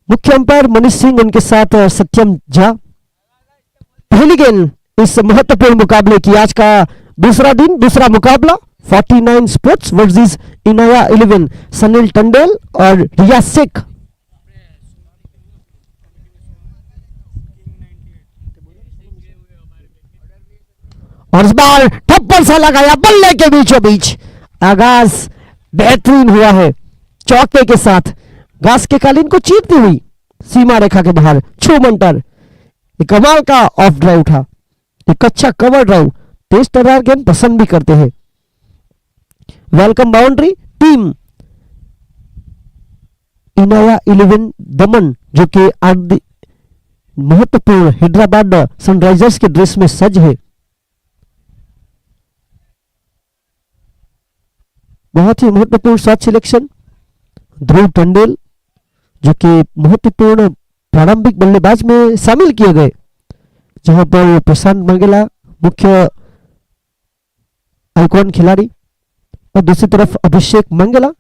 मुख्य अंपायर मनीष सिंह, उनके साथ सत्यम झा। पहली गेंद इस महत्वपूर्ण मुकाबले की, आज का दूसरा दिन, दूसरा मुकाबला 49 स्पोर्ट्स वर्सेस इनाया 11, सनील टंडेल और रिया शेख। और इस बार ठप्पर सा लगाया बल्ले के बीचों बीच। आगाज बेहतरीन हुआ है चौके के साथ, घास के कालीन को चीरती हुई सीमा रेखा के बाहर छूमंटर। कमाल का ऑफ ड्राइव था, एक अच्छा कवर ड्राइव। तेज तर्रार गेंद पसंद भी करते हैं। वेलकम बाउंड्री टीम इनाया 11 दमन, जो कि महत्वपूर्ण हैदराबाद सनराइजर्स के ड्रेस में सज है। बहुत ही महत्वपूर्ण शॉट सिलेक्शन। ध्रुव टंडेल, जो कि महत्वपूर्ण प्रारंभिक बल्लेबाज में शामिल किए गए, जहां पर प्रशांत मंगेला मुख्य आइकॉन खिलाड़ी और दूसरी तरफ अभिषेक मंगेला,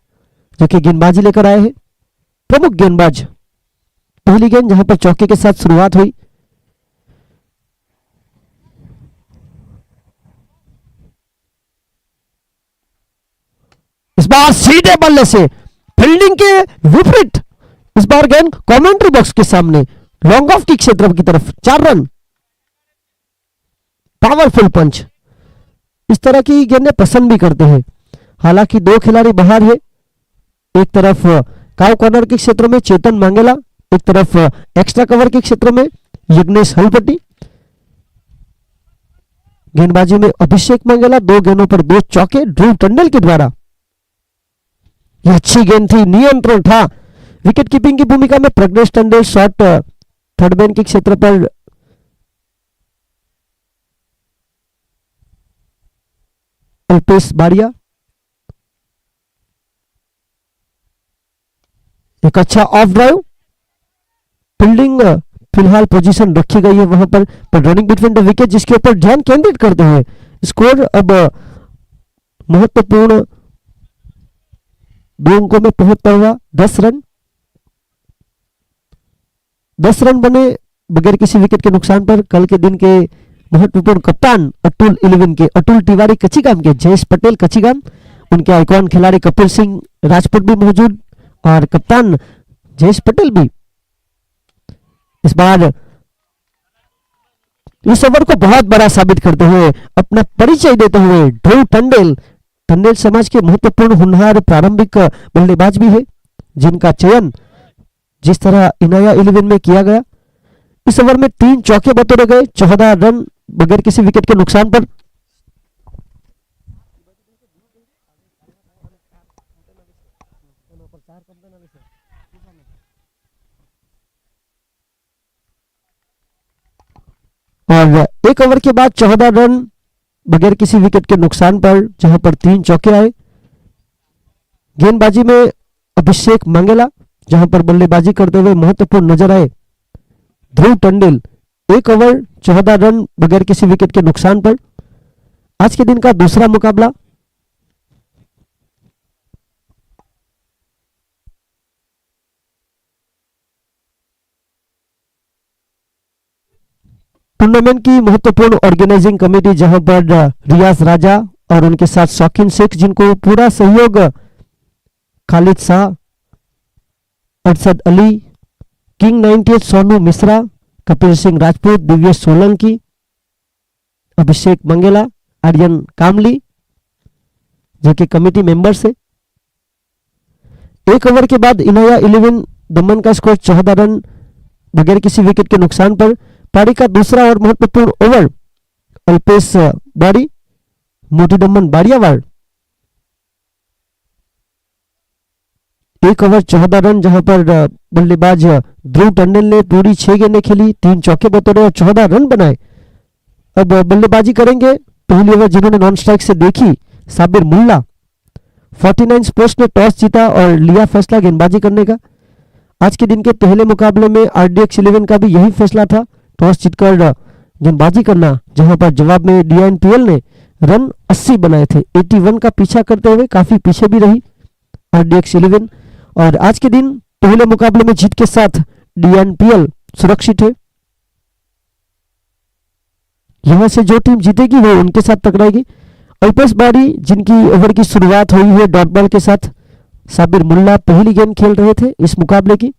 जो कि गेंदबाजी लेकर आए हैं, प्रमुख गेंदबाज। पहली गेंद जहां पर चौके के साथ शुरुआत हुई। इस बार सीधे बल्ले से फील्डिंग के विपरीत, इस बार गेंद कमेंट्री बॉक्स के सामने लॉन्ग ऑफ की क्षेत्र की तरफ, 4 रन। पावरफुल पंच, इस तरह की गेंदें पसंद भी करते हैं। हालांकि 2 खिलाड़ी बाहर है, एक तरफ काउ कॉर्नर के क्षेत्र में चेतन मांगेला, एक तरफ एक्स्ट्रा कवर के क्षेत्र में यज्ञेश हलपति। गेंदबाजी में अभिषेक मंगेला, 2 गेंदों पर 2 चौके ध्रुव टंडेल के द्वारा। यह अच्छी गेंद थी, नियंत्रण था। विकेट कीपिंग की भूमिका में Pradnyesh Tandel, shot third man के क्षेत्र पर अल्पेश बारिया। एक अच्छा ऑफ ड्राइव। फील्डिंग फिलहाल पोजीशन रखी गई है वहां पर रनिंग बिटवीन द विकेट, जिसके ऊपर ध्यान केंद्रित करते हुए स्कोर अब महत्वपूर्ण 2 अंकों में पहुंचता हुआ 10 रन। 10 रन बने बगैर किसी विकेट के नुकसान पर। कल के दिन के महत्वपूर्ण कप्तान अतुल 11 के, अतुल तिवारी कचिगाम के, जयेश पटेल कचिगाम, उनके आइकॉन खिलाड़ी कपिल सिंह राजपूत भी मौजूद और कप्तान जयेश पटेल भी। इस बार इस ओवर को बहुत बड़ा साबित करते हुए, अपना परिचय देते हुए ध्रुव टंडेल, टंडेल समाज के महत्वपूर्ण होनहार प्रारंभिक बल्लेबाज भी है, जिनका चयन जिस तरह इनाया 11 में किया गया। इस ओवर में 3 चौके बतौरे गए, 14 रन बगैर किसी विकेट के नुकसान पर। और 1 ओवर के बाद 14 रन बगैर किसी विकेट के नुकसान पर, जहां पर 3 चौके आए। गेंदबाजी में अभिषेक मंगेला, जहां पर बल्लेबाजी करते हुए महत्वपूर्ण नजर आए ध्रुव टंडेल। 1 ओवर 14 रन बगैर किसी विकेट के नुकसान पर। आज के दिन का दूसरा मुकाबला टूर्नामेंट की महत्वपूर्ण ऑर्गेनाइजिंग कमेटी, जहां पर रियाज राजा और उनके साथ शौकीन शेख, जिनको पूरा सहयोग खालिद शाह, अरशद अली, किंग 98 सोनू मिश्रा, कपिल सिंह राजपूत, दिव्य सोलंकी, अभिषेक मंगेला, आर्यन कामली, जो कि कमेटी मेंबर्स है। 1 ओवर के बाद इनाया 11 दमन का स्कोर 14 रन बगैर किसी विकेट के नुकसान पर। पारी का दूसरा और महत्वपूर्ण ओवर अल्पेश बारी, मोटी दमन बारियावाड़। 1 ओवर 14 रन, जहां पर बल्लेबाज ध्रुव टंडेल ने पूरी 6 गेंदें खेली, 3 चौके बतौरे और 14 रन बनाए। अब बल्लेबाजी करेंगे पहली ओवर जिन्होंने नॉन स्ट्राइक से देखी, साबिर मुल्ला। 49 स्पोर्ट्स ने टॉस जीता और लिया फैसला गेंदबाजी करने का। आज के दिन के पहले मुकाबले में RDX 11 का भी यही फैसला था, टॉस जीतकर गेंदबाजी करना, जहां पर जवाब में DNPL ने रन 80 बनाए थे। 81 का पीछा करते हुए काफी पीछे भी रही RDX 11। और आज के दिन पहले मुकाबले में जीत के साथ DNPL सुरक्षित है। यहां से जो टीम जीतेगी वो उनके साथ टकराएगी। अल्पेश बारी जिनकी ओवर की शुरुआत हुई है डॉट बॉल के साथ, साबिर मुल्ला पहली गेंद खेल रहे थे इस मुकाबले की।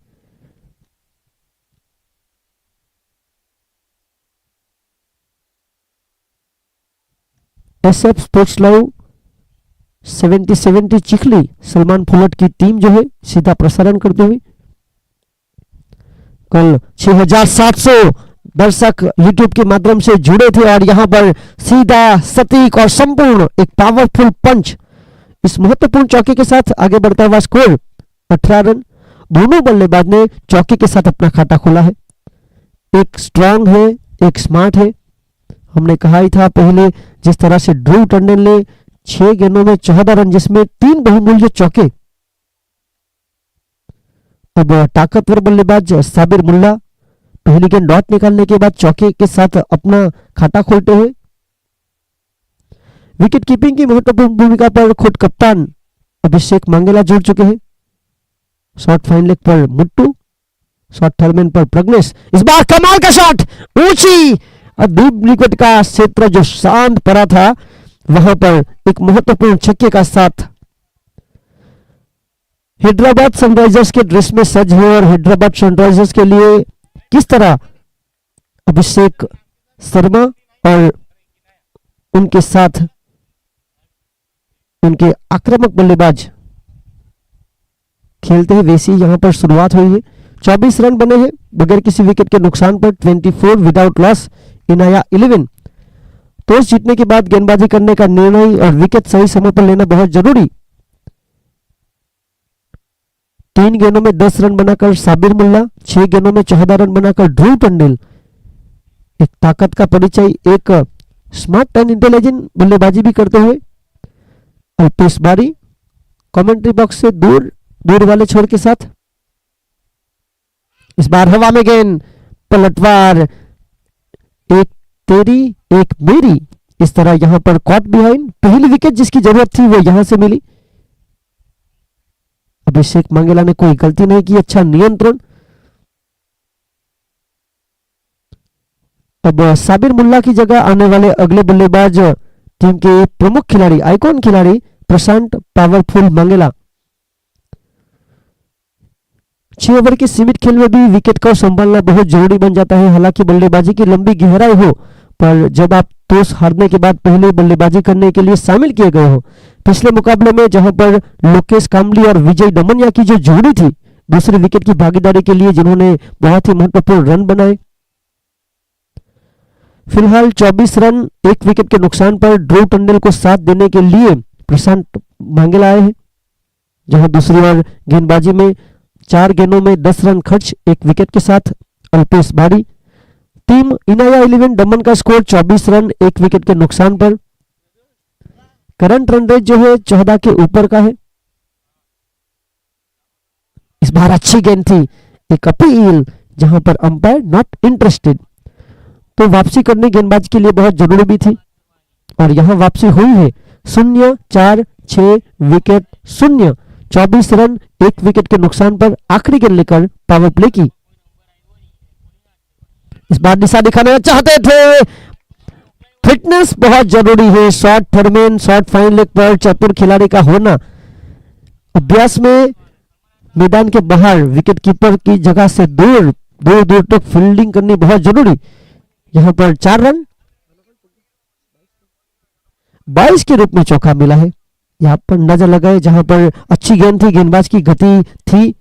SF sports live 70-70 Chikhli Salman Phulat की टीम जो है सीधा प्रसारण करते हुए। कल 6700 दर्शक YouTube के माध्यम से जुड़े थे और यहां पर सीधा सटीक और संपूर्ण एक पावरफुल पंच इस महत्वपूर्ण चौके के साथ आगे बढ़ता हुआ स्कोर 18 रन। दोनों बल्लेबाज ने चौके के साथ अपना खाता खोला है। एक स्ट्रांग है, एक स्मार्ट है। हमने कहा ही था पहले, जिस तरह से ध्रुव टंडन ने 6 गेंदों में 14 रन जिसमें 3 बहुमूल्य चौके। अब ताकतवर बल्लेबाज साबिर मुल्ला पहली गेंद डॉट निकालने के बाद चौके के साथ अपना खाता खोलते हुए। विकेट कीपिंग की महत्वपूर्ण भूमिका पर खुद कप्तान अभिषेक मंगेला जुड़ चुके हैं। शॉट फाइन लेग पर मुट्टू, शॉट थर्डमैन पर प्रज्ञेश। इस बार कमाल का शॉट, ऊंची और डीप विकेट का क्षेत्र जो शांत पड़ा था वहां पर एक महत्वपूर्ण छक्के का साथ। हैदराबाद सनराइजर्स के ड्रेस में सज है और हैदराबाद सनराइजर्स के लिए किस तरह अभिषेक शर्मा और उनके साथ उनके आक्रामक बल्लेबाज खेलते हैं वैसी यहां पर शुरुआत हुई है। 24 रन बने हैं बगैर किसी विकेट के नुकसान पर। 24 विदाउट लॉस इन आया 11। टॉस जीतने के बाद गेंदबाजी करने का निर्णय और विकेट सही समय पर लेना बहुत जरूरी। 3 गेंदों में 10 रन बनाकर साबिर मुल्ला, 6 गेंदों में 14 रन बनाकर ध्रुव टंडेल। एक ताकत का परिचय, एक स्मार्ट एंड इंटेलिजेंट बल्लेबाजी भी करते हुए। अल्पेश बारी कमेंट्री बॉक्स से दूर वाले छोर के साथ। इस बार हवा में गेंद, पलटवार, एक तेरी एक मेरी, इस तरह यहां पर कॉट बिहाइंड। पहली विकेट जिसकी जरूरत थी वो यहां से मिली। अभिषेक मंगेला ने कोई गलती नहीं की, अच्छा नियंत्रण। अब साबिर मुल्ला की जगह आने वाले अगले बल्लेबाज टीम के प्रमुख खिलाड़ी, आइकॉन खिलाड़ी प्रशांत पावरफुल मंगेला। 6 ओवर के सीमित खेल में भी विकेट को संभालना बहुत जरूरी बन जाता है। हालांकि बल्लेबाजी की लंबी गहराई हो, पर जब आप टॉस हारने के बाद पहले बल्लेबाजी करने के लिए शामिल किए गए हो। पिछले मुकाबले में जहां पर लोकेश कामली और विजय दमनिया की जो जोड़ी थी दूसरे विकेट की भागीदारी के लिए, जिन्होंने बहुत ही महत्वपूर्ण रन बनाए। फिलहाल 24 रन 1 विकेट के नुकसान पर ध्रुव टंडेल को साथ देने के लिए प्रशांत मंगेला आए हैं। जहां दूसरी ओर गेंदबाजी में 4 गेंदों में 10 रन खर्च 1 विकेट के साथ अल्पेश बारी। टीम इनाया 11 दमन का स्कोर 24 रन 1 विकेट के नुकसान पर। करंट रन रेट जो है 14 के ऊपर का है। इस बार अच्छी गेंद थी, एक अपील जहां पर अंपायर नॉट इंटरेस्टेड। तो वापसी करनी गेंदबाज के लिए बहुत जरूरी भी थी और यहां वापसी हुई है। 0-4-6 विकेट 0, 24 रन 1 विकेट के नुकसान पर आखिरी गेंद लेकर पावर प्ले की। इस बार दिशा दिखाना चाहते थे, फिटनेस बहुत जरूरी है। Shot third man, shot fine leg पर चतुर खिलाड़ी का होना। अभ्यास में मैदान के बाहर विकेट कीपर की जगह से दूर तक फील्डिंग करनी बहुत जरूरी। यहां पर 4 रन 22 के रूप में चौका मिला है। यहां पर नजर लगाए, जहां पर अच्छी गेंद थी, गेंदबाज की गति थी,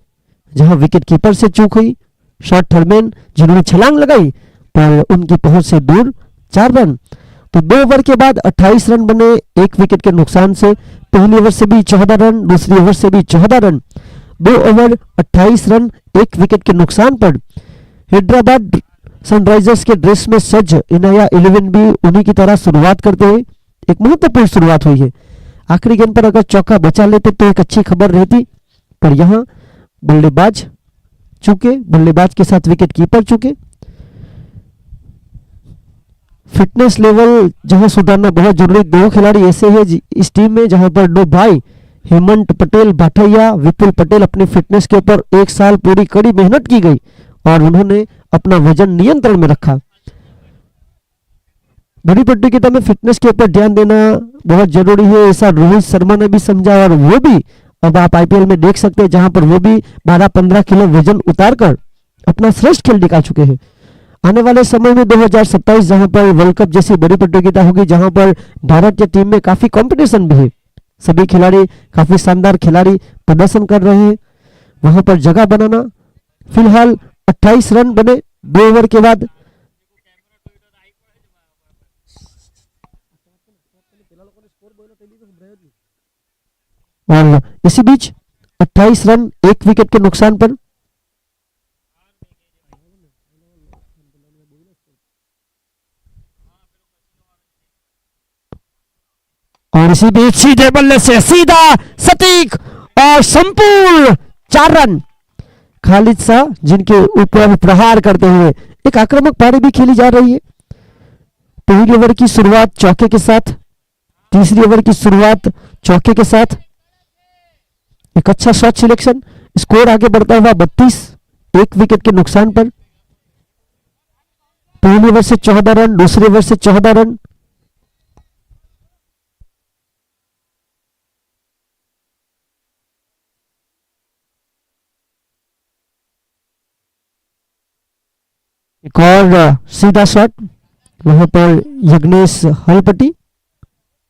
जहां विकेट कीपर से चूक हुई। शॉट थर्डमैन जिन्होंने छलांग लगाई पर उनकी पहुंच से दूर, 4 रन। तो 2 ओवर के बाद 28 रन बने 1 विकेट के नुकसान से। पहली ओवर से भी 14 रन, दूसरी ओवर से भी 14 रन, 2 ओवर 28 रन 1 विकेट के नुकसान पर हैदराबाद सनराइजर्स के ड्रेस में सज इनाया 11 भी उन्हीं की तरह शुरुआत करते हुए एक महत्वपूर्ण शुरुआत हुई है। आखिरी गेंद पर अगर चौका बचा लेते तो एक अच्छी खबर रहती, पर यहां बल्लेबाज चूके, बल्लेबाज के साथ विकेट कीपर चूके। फिटनेस लेवल जहां सुधारना बहुत जरूरी। 2 खिलाड़ी ऐसे हैं इस टीम में जहां पर 2 भाई हेमंत पटेल भाटिया, विपुल पटेल अपनी फिटनेस के ऊपर 1 साल पूरी कड़ी मेहनत की गई और उन्होंने अपना वजन नियंत्रण में रखा। बड़ी प्रतियोगिता में फिटनेस के ऊपर ध्यान देना बहुत जरूरी है, ऐसा रोहित शर्मा ने भी समझा, और वो भी अब आप आईपीएल में देख सकते हैं जहां पर वो भी 12-15 किलो वजन उतारकर अपना श्रेष्ठ खेल दिखा चुके हैं। आने वाले समय में 2027 जहां पर वर्ल्ड कप जैसी बड़ी प्रतियोगिता होगी, जहां पर भारत की टीम में काफी कंपटीशन भी है, सभी खिलाड़ी काफी शानदार खिलाड़ी प्रदर्शन कर रहे हैं, वहां पर जगह बनाना। फिलहाल 28 रन बने 2 ओवर के बाद। और इसी बीच 28 रन 1 विकेट के नुकसान पर। और इसी बीच सीधे बल्ले से सीधा सटीक और संपूर्ण 4 रन। खालिद शाह जिनके ऊपर प्रहार करते हुए एक आक्रामक पारी भी खेली जा रही है। पहली ओवर की शुरुआत चौके के साथ, तीसरी ओवर की शुरुआत चौके के साथ, एक अच्छा शॉट सिलेक्शन, स्कोर आगे बढ़ता हुआ 32 1 विकेट के नुकसान पर। पहली ओवर से 14 रन, दूसरे ओवर से 14 रन। एक और सीधा शॉट, वहां पर यज्ञेश हलपति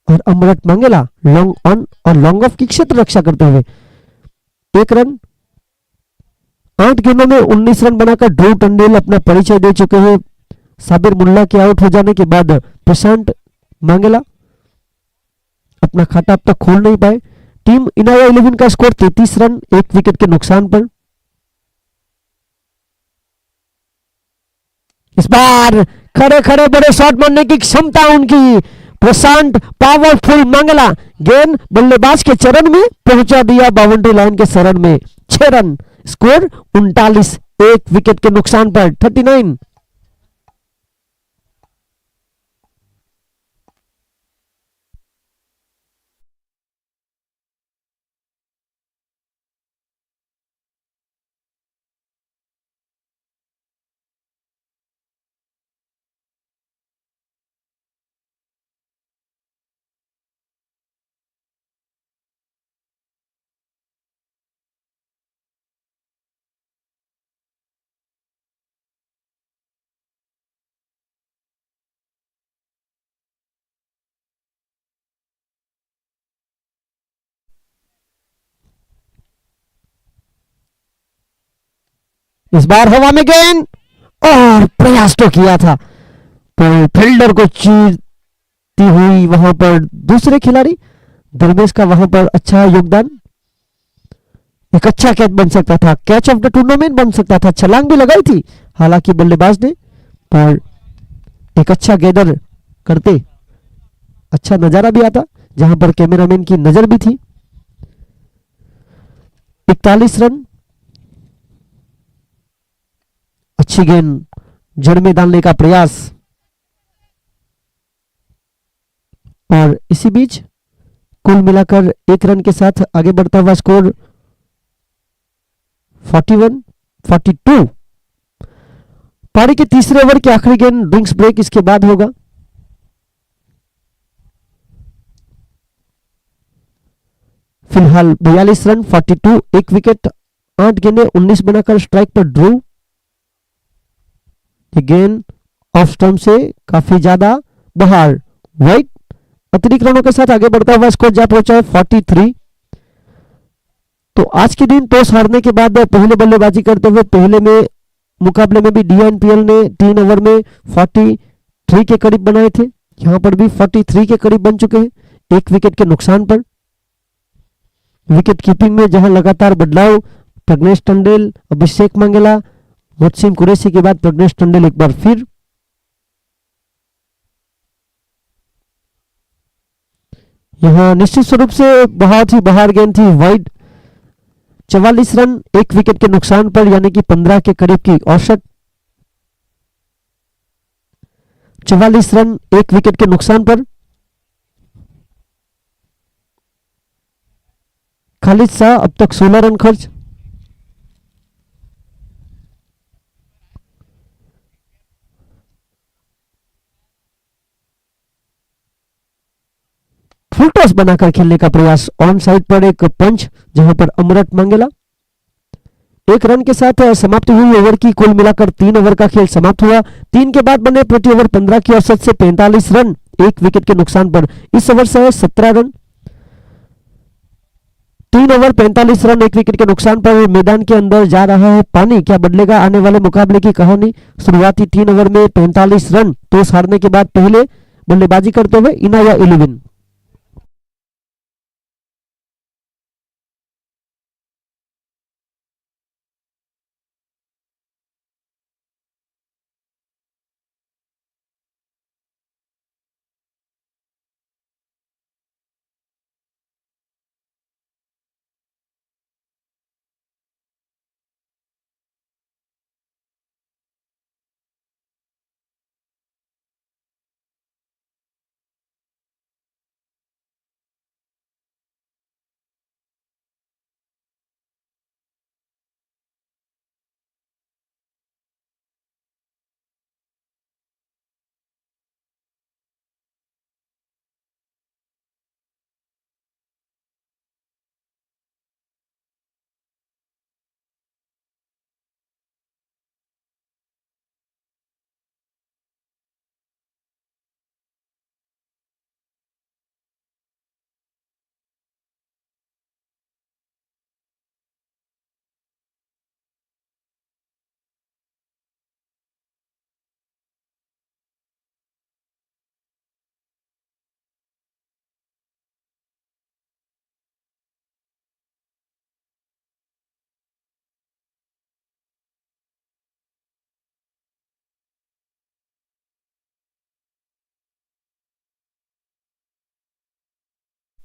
और अमृत मंगेला लॉन्ग ऑन और लॉन्ग ऑफ की क्षेत्र रक्षा करते हुए 1 रन। 8 गेंदों में 19 रन बनाकर ध्रुव टंडेल अपना परिचय दे चुके हैं। साबिर मुल्ला के आउट हो जाने के बाद प्रशांत मंगेला अपना खाता अब तक खोल नहीं पाए। टीम इनाया 11 का स्कोर 33 रन 1 विकेट के नुकसान पर। इस बार खड़े खड़े बड़े शॉट मारने की क्षमता उनकी। प्रशांत पावरफुल मंगला गेंद बल्लेबाज के चरण में पहुंचा दिया, बाउंड्री लाइन के शरण में। 6 रन, स्कोर 39 1 विकेट के नुकसान पर 39। इस बार हवा में गेंद और प्रयास तो किया था, पर फील्डर को चीरती हुई वहां पर दूसरे खिलाड़ी धर्मेश का वहां पर अच्छा योगदान। एक अच्छा कैच बन सकता था, कैच ऑफ द टूर्नामेंट बन सकता था। छलांग भी लगाई थी हालांकि बल्लेबाज ने, पर एक अच्छा गेंदर करते अच्छा नजारा भी आता, जहां पर कैमरामैन की नजर भी थी। 41 रन, अच्छी गेंद जड़ में डालने का प्रयास। और इसी बीच कुल मिलाकर 1 रन के साथ आगे बढ़ता हुआ स्कोर 41-42। पारी के तीसरे ओवर की आखिरी गेंद ड्रिंक्स ब्रेक इसके बाद होगा। फिलहाल 42 रन 42 1 विकेट, 8 गेंदें 19 बनाकर स्ट्राइक पर ध्रुव। गेंद ऑफ स्टंप से काफी ज्यादा बाहर, वाइड। अतिरिक्त रनों के साथ आगे बढ़ता हुआ स्कोर जा पहुंचा है 43। तो आज के दिन टॉस हारने के बाद पहले बल्लेबाजी करते हुए पहले में मुकाबले में भी डीएनपीएल ने 3 ओवर में 43 के करीब बनाए थे, यहां पर भी 43 के करीब बन चुके हैं 1 विकेट के नुकसान पर। विकेट कीपिंग में जहां लगातार बदलाव, प्रज्ञेश टंडेल, अभिषेक मंगेला, मोहसिन कुरैशी के बाद प्रज्ञेश टंडेल एक बार फिर। यहां निश्चित स्वरूप से बहुत ही बाहर गेंद थी, वाइड। 44 रन 1 विकेट के नुकसान पर, यानी कि 15 के करीब की औसत। 44 रन 1 विकेट के नुकसान पर। खालिद शाह अब तक 16 रन खर्च। फुल टॉस बनाकर खेलने का प्रयास, ऑन साइड पर एक पंच जहां पर अमृत मंगेला। एक रन के साथ समाप्त हुई ओवर की। कुल मिलाकर 3 ओवर का खेल समाप्त हुआ। 3 के बाद बने प्रति ओवर 15 की औसत से 45 रन, 1 विकेट के नुकसान पर। इस ओवर से 17 रन, 3 ओवर 45 रन, 1 विकेट के नुकसान पर। मैदान के अंदर जा रहा है पानी, क्या बदलेगा आने वाले मुकाबले की कहानी। शुरुआती 3 ओवर में 45 रन टॉस हारने के बाद पहले बल्लेबाजी करते हुए Inaya 11।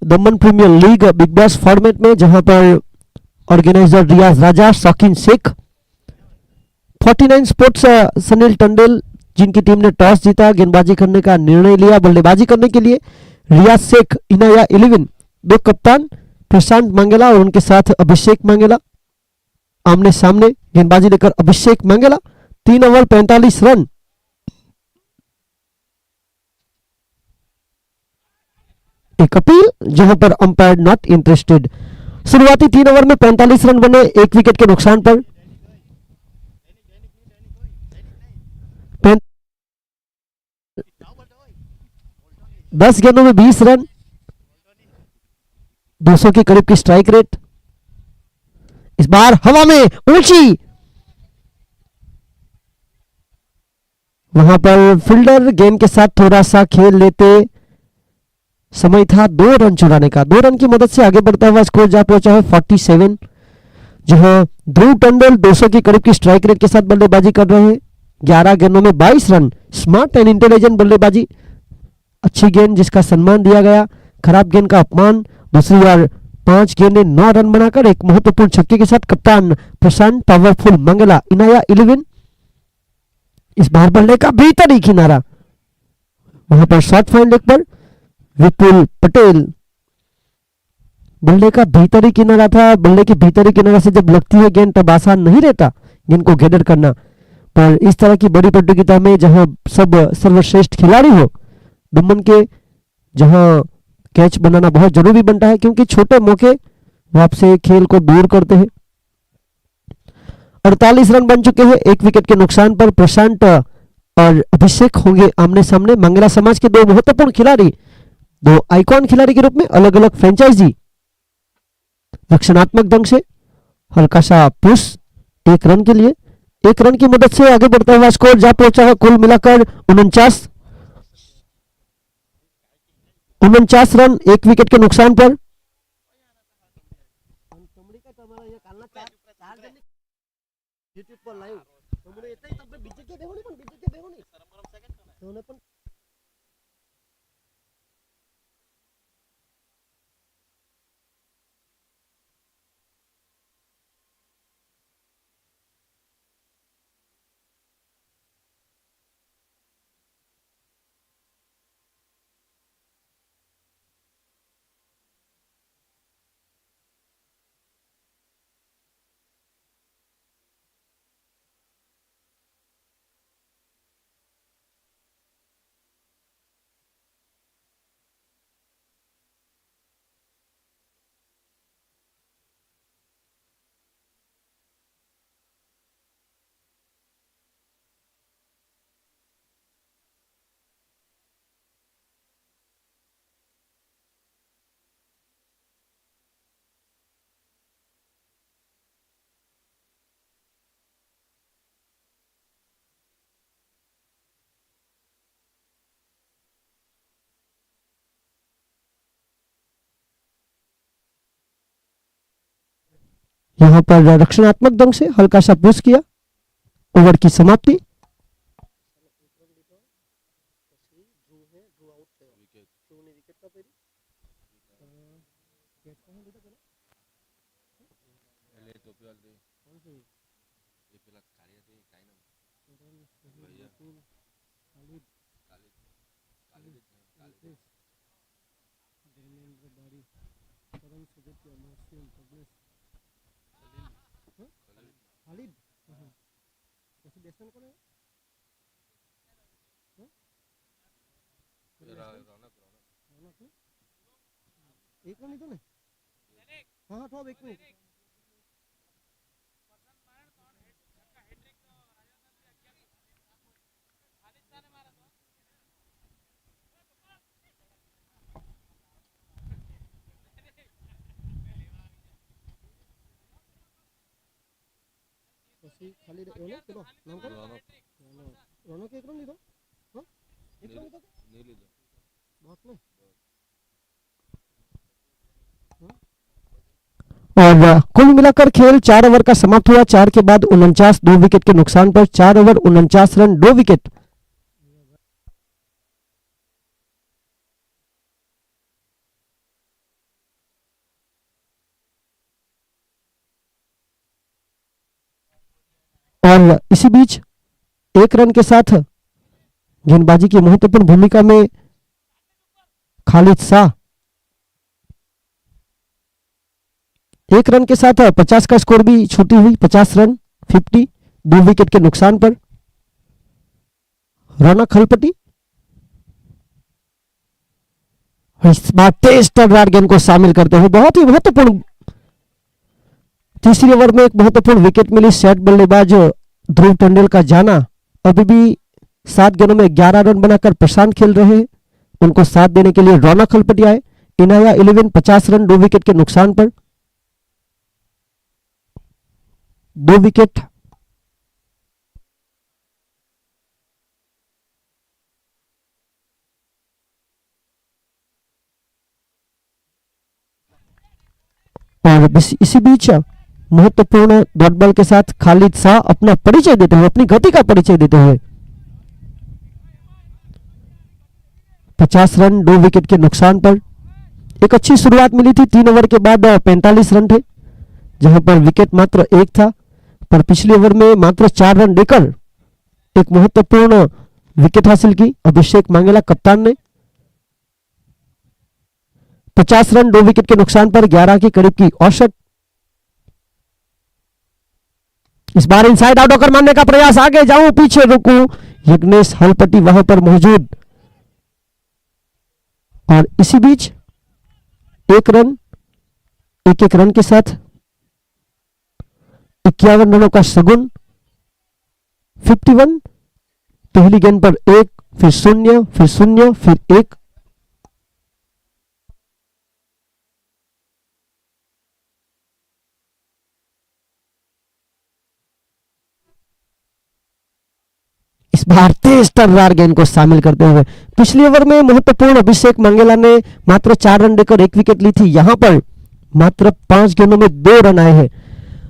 Daman premier league big bash format में, जहां पर ऑर्गेनाइजर रियाज राजा, शौकीन शेख, 49 स्पोर्ट्स सुनील टंडेल, जिनकी टीम ने टॉस जीता, गेंदबाजी करने का निर्णय लिया। बल्लेबाजी करने के लिए रियाज शेख, इनाया 11। दो कप्तान प्रशांत मंगेला और उनके साथ अभिषेक मंगेला आमने सामने। गेंदबाजी लेकर अभिषेक मंगेला, 3 ओवर 45 रन, एक अपील जहां पर अंपायर नॉट इंटरेस्टेड। शुरुआती 3 ओवर में 45 रन बने, 1 विकेट के नुकसान पर। 10 गेंदों में 20 रन, 200 के करीब की स्ट्राइक रेट। इस बार हवा में ऊंची, वहां पर फील्डर गेंद के साथ थोड़ा सा खेल लेते, समय था 2 रन चुराने का। 2 रन की मदद से आगे बढ़ता हुआ स्कोर जा पहुंचा है 47, जहां ध्रुव टंडेल 200 के करीब की स्ट्राइक रेट के साथ बल्लेबाजी कर रहे हैं। 11 गेंदों में 22 रन, स्मार्ट एंड इंटेलिजेंट बल्लेबाजी, अच्छी गेंद जिसका सम्मान दिया गया, खराब गेंद का अपमान। दूसरी बार 5 गेंदें 9 रन बनाकर एक महत्वपूर्ण छक्के के साथ कप्तान प्रशांत पावरफुल मंगला, इनाया 11। इस बार बल्ले का भीतरी किनारा, वहां पर शॉर्ट फाइन लेग पर विपुल पटेल, बल्ले का भीतरी किनारा था। बल्ले के भीतरी किनारा से जब लगती है गेंद तब आसान नहीं रहता गेंद को गैदर करना, पर इस तरह की बड़ी प्रतियोगिता में जहां सब सर्वश्रेष्ठ खिलाड़ी हो, दमन के जहां कैच बनाना बहुत जरूरी बनता है, क्योंकि छोटे मौके वो आपसे खेल को दूर करते हैं। 48 रन बन चुके हैं, 1 विकेट के नुकसान पर। प्रशांत और अभिषेक होंगे आमने सामने। मंगला समाज के 2 महत्वपूर्ण खिलाड़ी, 2 आइकॉन खिलाड़ी के रूप में, अलग अलग फ्रेंचाइजी। रक्षणात्मक ढंग से हल्का सा पुश 1 रन के लिए, 1 रन की मदद से आगे बढ़ता हुआ स्कोर जा पहुंचा है कुल मिलाकर 49 रन, 1 विकेट के नुकसान पर। यहां पर रक्षणात्मक ढंग से हल्का सा पुश किया। ओवर की समाप्ति। एक रन तो नहीं। हाँ तो अब एक मिनट। खाली रोनक के दो नाम करो। रोनक एक रन दे दो। हाँ एक रन दे दो। नहीं ले दो बहुत में। और कुल मिलाकर खेल 4 ओवर का समाप्त हुआ। 4 के बाद 49 2 विकेट के नुकसान पर 4 ओवर 49 रन 2 विकेट। और इसी बीच 1 रन के साथ गेंदबाजी की महत्वपूर्ण भूमिका में खालिद शाह 1 रन के साथ 50 का स्कोर भी छूटी हुई। 50 रन 50 2 विकेट के नुकसान पर। रौनक हलपटी इस बार तेज टर्नराउंड गेंद को शामिल करते हुए बहुत ही महत्वपूर्ण तीसरी ओवर में एक महत्वपूर्ण विकेट मिली। सेट बल्लेबाज ध्रुव टंडेल का जाना। अभी भी 7 गेंदों में 11 रन बनाकर प्रशांत खेल रहे हैं। उनको साथ देने के लिए रौनक हलपटी आए। इनाया 11 50 रन 2 विकेट के नुकसान पर। 2 विकेट। और इसी बीच महत्वपूर्ण डॉट बॉल के साथ खालिद शाह अपना परिचय देते हुए, अपनी गति का परिचय देते हुए 50 रन 2 विकेट के नुकसान पर। एक अच्छी शुरुआत मिली थी। 3 ओवर के बाद 45 रन थे, जहां पर विकेट मात्र 1 था। पर पिछले ओवर में मात्र 4 रन देकर एक महत्वपूर्ण विकेट हासिल की अभिषेक मांगेला कप्तान ने। 50 रन 2 विकेट के नुकसान पर 11 के करीब की औसत। इस बार इनसाइड आउट होकर मारने का प्रयास। आगे जाऊं पीछे रुकूं, यज्ञेश हलपति वहां पर मौजूद। और इसी बीच 1 रन 1 रन के साथ 51 रनों का शगुन। 51 पहली गेंद पर 1 फिर 0 फिर 0 फिर 1। इस बार तेज टर्नरार गेंद को शामिल करते हुए पिछले ओवर में महत्वपूर्ण अभिषेक मंगेला ने मात्र 4 रन देकर 1 विकेट ली थी। यहां पर मात्र 5 गेंदों में 2 रन आए हैं।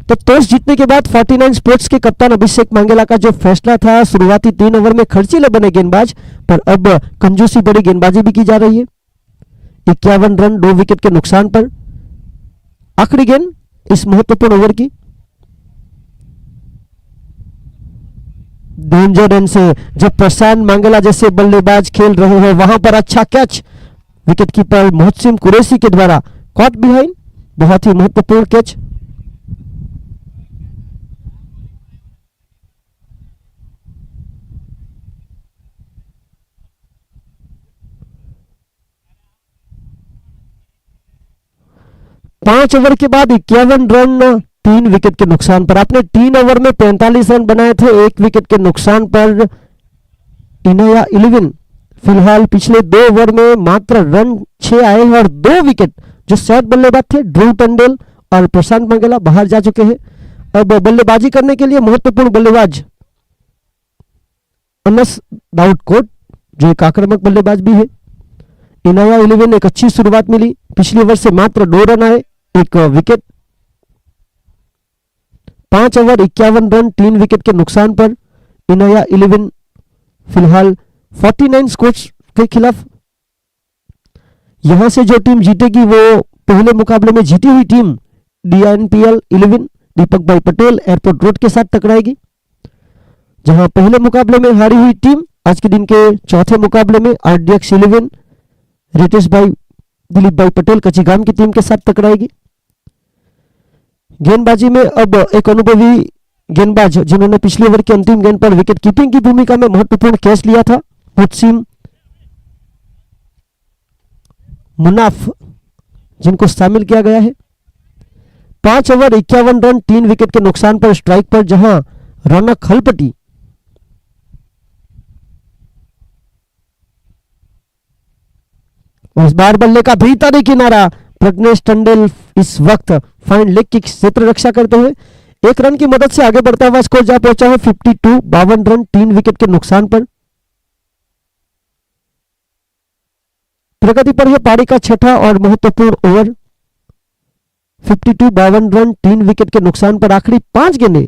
तो टॉस जीतने के बाद 49 स्पोर्ट्स के कप्तान अभिषेक मंगेला का जो फैसला था, शुरुआती 3 ओवर में खर्चीले बने गेंदबाज, पर अब कंजूसी बड़ी गेंदबाजी भी की जा रही है। 51 रन 2 विकेट के नुकसान पर। आखिरी गेंद इस महत्वपूर्ण ओवर की। डेंजर रन से जब प्रशांत मंगेला जैसे बल्लेबाज खेल रहे हैं, वहां पर अच्छा कैच विकेटकीपर मोहसिन कुरैशी के द्वारा कॉट बिहाइंड। बहुत ही महत्वपूर्ण कैच। पांच ओवर के बाद 51 रन 3 विकेट के नुकसान पर। आपने 3 ओवर में 45 रन बनाए थे 1 विकेट के नुकसान पर। इनाया 11 फिलहाल पिछले 2 ओवर में मात्र रन 6 आए हैं और 2 विकेट जो सेट बल्लेबाज थे ध्रुव टंडेल और प्रशांत मंगेला बाहर जा चुके हैं। अब बल्लेबाजी करने के लिए महत्वपूर्ण बल्लेबाज अनस दाऊद कोट, जो एक आक्रामक बल्लेबाज भी है। इनाया 11 एक अच्छी शुरुआत मिली। पिछले ओवर से मात्र 2 रन आए 1 विकेट। 5 ओवर 51 रन 3 विकेट के नुकसान पर इनाया 11 फिलहाल 49 स्कोर्स के खिलाफ। यहां से जो टीम जीतेगी वो पहले मुकाबले में जीती हुई टीम DNPL 11 दीपक भाई पटेल एयरपोर्ट रोड के साथ टकराएगी, जहां पहले मुकाबले में हारी हुई टीम आज के दिन के चौथे मुकाबले में RDX 11 रितेश भाई दिलीप भाई पटेल कचीगाम की टीम के साथ टकराएगी। गेंदबाजी में अब एक अनुभवी गेंदबाज जिन्होंने पिछले ओवर की अंतिम गेंद पर विकेट कीपिंग की भूमिका में महत्वपूर्ण कैच लिया था, मुहसिन मुनाफ, जिनको शामिल किया गया है। 5 ओवर 51 रन 3 विकेट के नुकसान पर स्ट्राइक पर जहां रौनक हलपटी इस बार बल्ले का भीतरी किनारा प्रज्ञेश टंडेल इस वक्त फाइन लेग की क्षेत्र रक्षा करते हुए 1 रन की मदद से आगे बढ़ता हुआ स्कोर जा पहुंचा है 52 52 रन 3 विकेट के नुकसान पर। प्रगति पर है पारी का छठा और महत्वपूर्ण ओवर। 52 52 रन 3 विकेट के नुकसान पर आखिरी 5 गेंदें,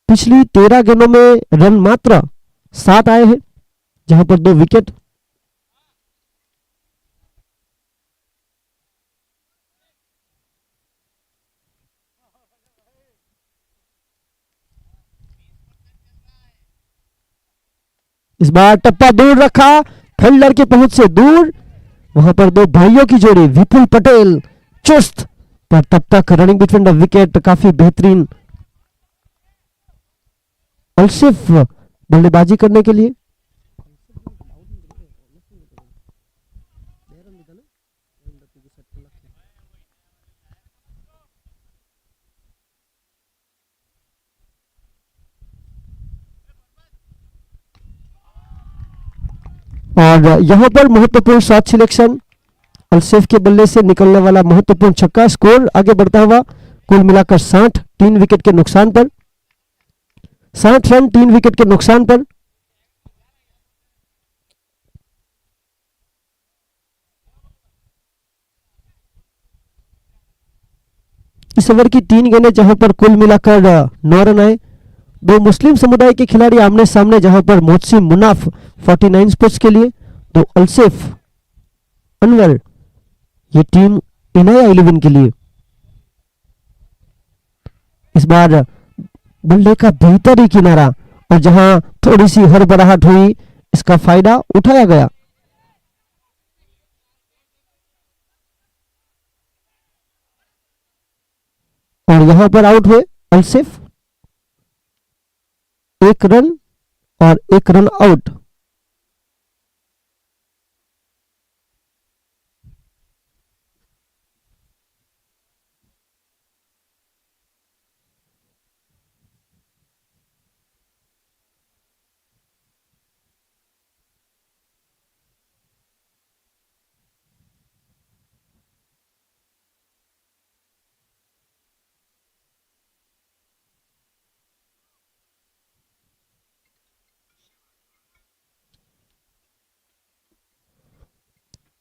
पिछली 13 गेंदों में रन मात्र 7 आए हैं, जहां पर 2 विकेट। इस बार टप्पा दूर रखा, फील्डर की पहुंच से दूर, वहां पर 2 भाइयों की जोड़ी विपुल पटेल चुस्त, पर तब तक रनिंग बिटवीन द विकेट काफी बेहतरीन अलसिफ बल्लेबाजी करने के लिए। और यहां पर महत्वपूर्ण शॉट सिलेक्शन, अलसेफ के बल्ले से निकलने वाला महत्वपूर्ण छक्का, स्कोर आगे बढ़ता हुआ कुल मिलाकर 60 3 विकेट के नुकसान पर, 60 रन 3 विकेट के नुकसान पर। इस ओवर की 3 गेंदें जहां पर कुल मिलाकर 9 रन आए। 2 मुस्लिम समुदाय के खिलाड़ी आमने सामने, जहां पर मोहसिन मुनाफ 49 स्पोर्ट्स के लिए, 2 अलसेफ अनवर ये टीम इनाया 11 के लिए। इस बार बल्ले का बेहतरी किनारा और जहां थोड़ी सी हड़बड़ाहट हुई, इसका फायदा उठाया गया। और यहां पर आउट हुए अलसेफ, 1 रन और 1 रन आउट।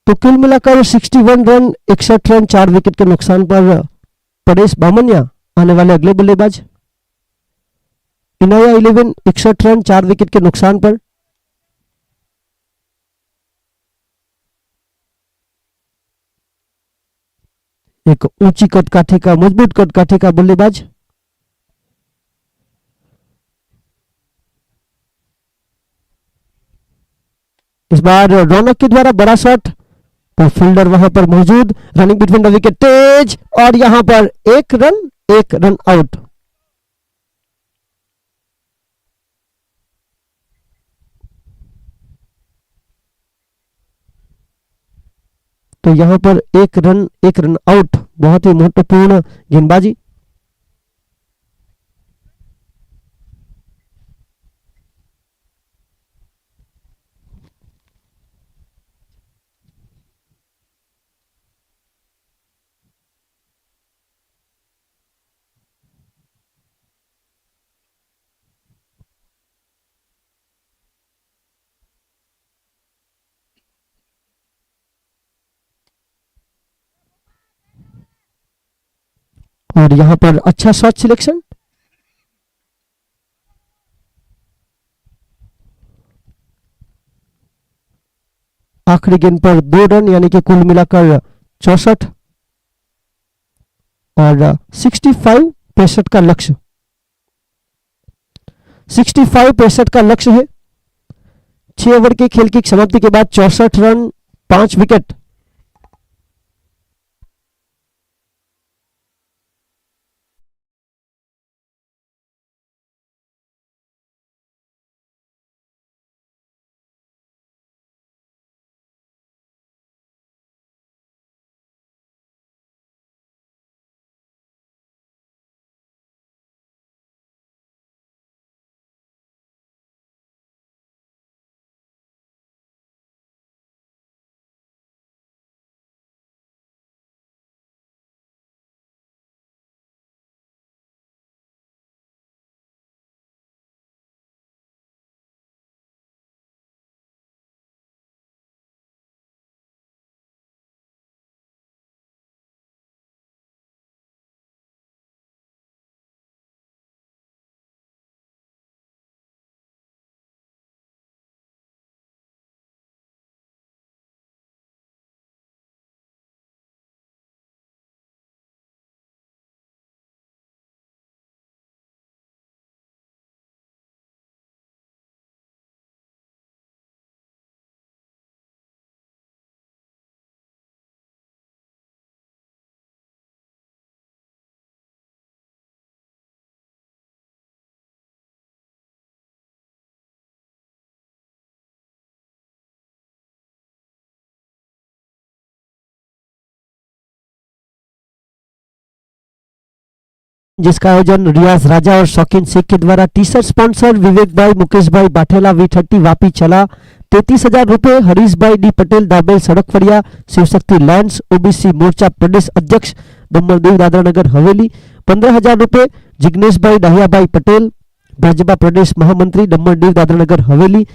तो कुल मिलाकर 61 रन 61 रन 4 विकेट के नुकसान पर परेश बामनिया आने वाले अगले बल्लेबाज। इनाया 11 61 रन 4 विकेट के नुकसान पर। एक ऊंची कदकाठी का, मजबूत कदकाठी का बल्लेबाज। इस बार रौनक के द्वारा बड़ा शॉट, तो फील्डर वहां पर मौजूद, रनिंग बिटवीन द विकेट तेज, और यहां पर 1 रन आउट। तो यहां पर 1 रन आउट, बहुत ही महत्वपूर्ण गेंदबाजी। और यहां पर अच्छा शॉट सिलेक्शन। आखिरी गेंद पर 2 रन यानी कि कुल मिलाकर 64 और 65 65 का लक्ष्य 65 65 का लक्ष्य है। 6 ओवर के खेल की समाप्ति के बाद 64 रन 5 विकेट। जिसका आयोजन रियाज राजा और शौकीन शेख के द्वारा। टी शर्ट स्पॉन्सर विवेक भाई, मुकेश भाई बाठेला, V30 वापी चला 33,000 रुपए। हरीश भाई डी पटेल, दाबेल सड़क फड़िया, शिवशक्ति लैंड्स, ओबीसी मोर्चा प्रदेश अध्यक्ष दमन दीव दादरा नगर हवेली 15,000 रुपए। जिग्नेश भाई डाहिया भाई पटेल, भाजपा प्रदेश महामंत्री दमन दीव दादरा नगर हवेली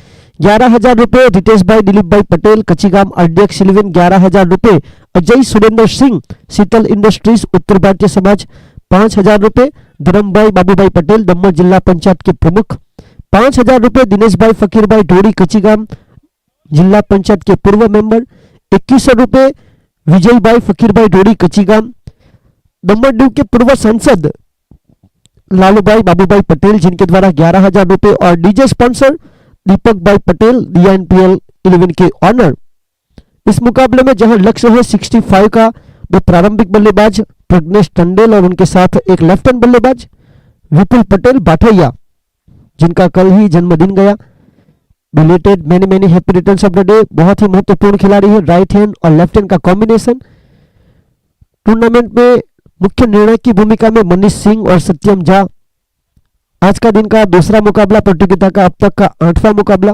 11,000 रुपए। रितेश भाई दिलीप भाई पटेल, कच्चीगाम RDX 11 11,000 रुपए। अजय सुरेंद्र सिंह, शीतल इंडस्ट्रीज उत्तर भारतीय समाज 5,000 रुपए। धर्म भाई बाबूभाई पटेल, दमन जिला पंचायत के प्रमुख 5,000 रुपए। दिनेश भाई फकीर भाई ढोरी, कच्चीगाम जिला पंचायत के पूर्व मेंबर 2100 रुपए। विजय भाई फकीर भाई ढोरी, कच्चीगाम दमन दीव के पूर्व सांसद लालू भाई बाबूभाई पटेल जिनके द्वारा 11,000 रुपए। और डीजे स्पॉन्सर दीपक भाई पटेल, DNPL 11 के ऑनर। इस मुकाबले में जहां लक्ष्य है 65 का, दो प्रारंभिक बल्लेबाज प्रज्ञेश टंडेल और उनके साथ एक लेफ्ट हैंड बल्लेबाज विपुल पटेल बाठैया जिनका कल ही जन्मदिन गया। Belated many many happy returns of the day. बहुत ही महत्वपूर्ण खिलाड़ी है, राइट हैंड और लेफ्ट हैंड का कॉम्बिनेशन। टूर्नामेंट में मुख्य निर्णायक की भूमिका में मनीष सिंह और सत्यम झा। आज का दिन का दूसरा मुकाबला प्रतियोगिता का अब तक का 8वां मुकाबला।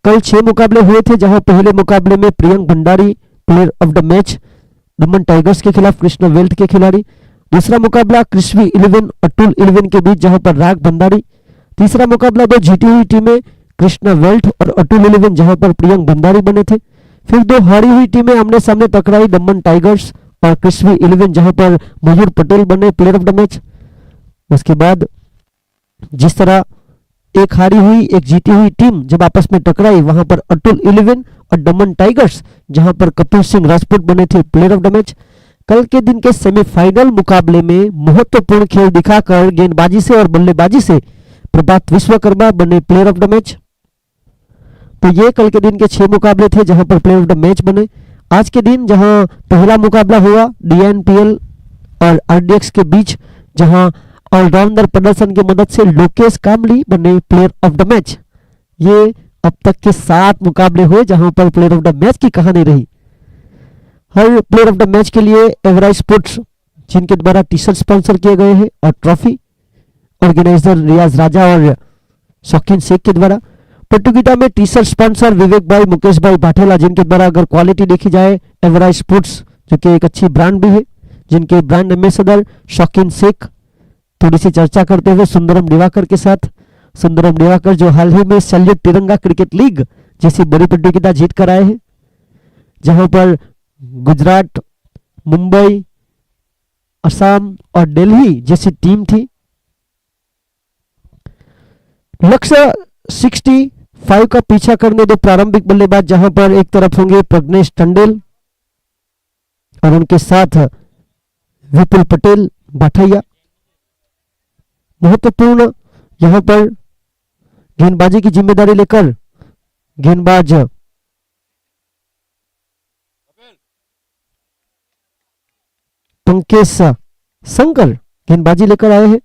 कल 6 मुकाबले हुए थे, जहां पहले मुकाबले में Priyank Bhandari player of the match Daman tigers के खिलाफ कृष्ण वेल्थ के खिलाड़ी। दूसरा मुकाबला कृष्वी 11 अटुल 11 के बीच, जहां पर राग भंडारी। तीसरा मुकाबला 2 जीती हुई टीमें कृष्ण वेल्थ और अटुल 11, जहां पर प्रियंक भंडारी बने थे। फिर 2 हारी हुई टीमें आमने सामने टकराई, दमन टाइगर्स और कृष्वी 11, जहां पर मयूर पटेल बने प्लेयर ऑफ द मैच। उसके बाद जिस तरह एक हारी हुई एक जीती हुई टीम जब आपस में टकराई, वहां पर अटुल 11 और दमन टाइगर्स, जहां पर कपिल सिंह राजपूत बने थे प्लेयर ऑफ द मैच। कल के दिन के सेमीफाइनल मुकाबले में महत्वपूर्ण खेल दिखाकर गेंदबाजी से और बल्लेबाजी से प्रभात विश्वकर्मा बने प्लेयर ऑफ द मैच। तो ये कल के दिन के 6 मुकाबले थे जहां पर प्लेयर ऑफ द मैच बने। आज के दिन जहां पहला मुकाबला हुआ DNPL और RDX के बीच, जहां ऑलराउंडर प्रदर्शन की मदद से लोकेश कामली बने प्लेयर ऑफ द मैच। ये अब तक के 7 मुकाबले हुए जहां पर प्लेयर ऑफ द मैच की कहानी रही। हर प्लेयर ऑफ द मैच के लिए एवराइज स्पोर्ट्स जिनके द्वारा टी शर्ट स्पॉन्सर किए गए हैं और ट्रॉफी ऑर्गेनाइजर रियाज राजा और शौकीन शेख के द्वारा। प्रतियोगिता में टी शर्ट स्पॉन्सर विवेक भाई, मुकेश भाई बाठेला जिनके द्वारा अगर क्वालिटी देखी जाए एवराइज स्पोर्ट्स जो कि एक अच्छी ब्रांड भी है, जिनके ब्रांड एम्बेसडर शौकीन शेख। थोड़ी सी चर्चा करते हुए सुंदरम दिवाकर के साथ, सुंदरम दिवाकर जो हाल ही में सैल्यूट तिरंगा क्रिकेट लीग जैसी बड़ी प्रतियोगिता जीत कर आए हैं, जहां पर गुजरात, मुंबई, असम और दिल्ली जैसी टीम थी। लक्ष्य 65 का पीछा करने दो प्रारंभिक बल्लेबाज, जहां पर एक तरफ होंगे प्रज्ञेश टंडेल और उनके साथ विपुल पटेल बाठैया। महत्वपूर्ण यहां पर गेंदबाजी की जिम्मेदारी लेकर गेंदबाज पंकज शंकर गेंदबाजी लेकर आए हैं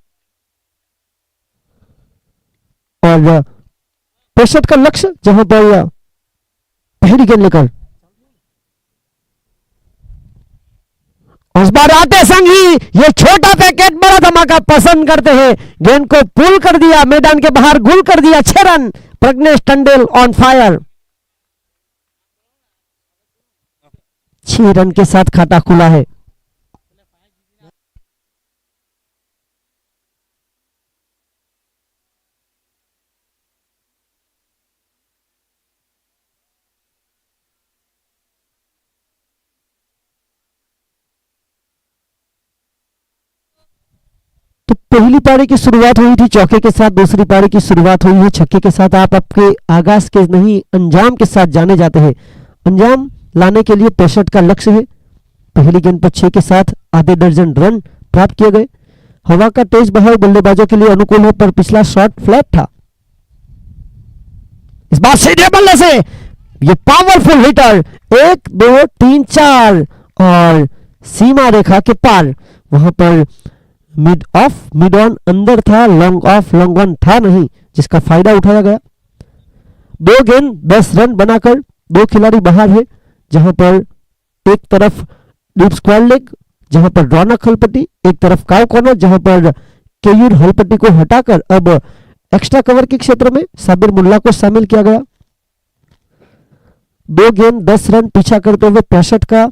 और 65 का लक्ष्य, जहां पर पहली गेंद लेकर उस बार आते संग ही ये छोटा पैकेट बड़ा धमाका पसंद करते हैं, गेंद को पुल कर दिया, मैदान के बाहर गुल कर दिया। 6 run, Pradnyesh Tandel on fire. 6 run के साथ खाता खुला है। तो पहली पारी की शुरुआत हुई थी चौके के साथ, दूसरी पारी की शुरुआत हुई है छक्के के साथ। आप आपके आगाज के नहीं अंजाम के साथ जाने जाते हैं। अंजाम लाने के लिए 65 का लक्ष्य है। पहली गेंद पर 6 के साथ आधे दर्जन रन प्राप्त किए गए। हवा का तेज बहाव बल्लेबाजों के लिए अनुकूल है, पर पिछला शॉट फ्लैट था। इस बार सीधे बल्ले से ये पावरफुल हिटर 1 2 3 4 और सीमा रेखा के पार। वहां पर मिड ऑफ मिड ऑन अंदर था, लॉन्ग ऑफ लॉन्ग ऑन था नहीं, जिसका फायदा उठाया गया। 2 गेंद 10 रन बनाकर 2 खिलाड़ी बाहर है, जहां पर एक तरफ डीप स्क्वायर लेग जहां पर रौनक हलपट्टी, एक तरफ काव कॉर्नर जहां पर केयूर हलपट्टी को हटाकर अब एक्स्ट्रा कवर के क्षेत्र में साबिर मुल्ला को शामिल किया गया। 2 गेंद 10 रन पीछा करते हुए 65 का।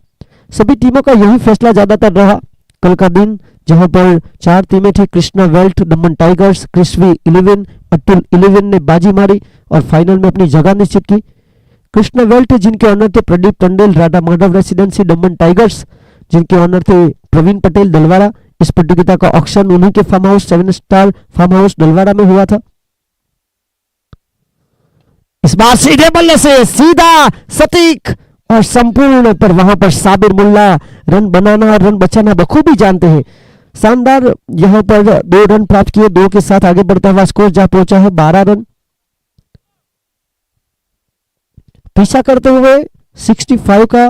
सभी टीमों का यही फैसला ज्यादातर रहा कल का दिन, जहां पर 4 टीमें थी। कृष्णा वेल्थ, दमन टाइगर्स, क्रिस्वी 11, अतुल 11 ने बाजी मारी और फाइनल में अपनी जगह निश्चित की। कृष्णा वेल्थ जिनके ऑनर थे प्रदीप टंडेल, राधा माधव रेसिडेंसी, दमन टाइगर्स जिनके ऑनर थे प्रवीण पटेल दलवारा। इस प्रतियोगिता का ऑक्शन उन्हीं के farm house 7 star farm house Dalwara में हुआ था। इस बार सीधे बल्ले से सीधा सटीक और संपूर्ण, पर वहां पर साबिर मुल्ला रन बनाना और रन बचाना बखूबी जानते हैं। शानदार यहां पर 2 रन प्राप्त किए, 2 के साथ आगे बढ़ता हुआ स्कोर जहां पहुंचा है 12 रन। पीछा करते हुए 65 का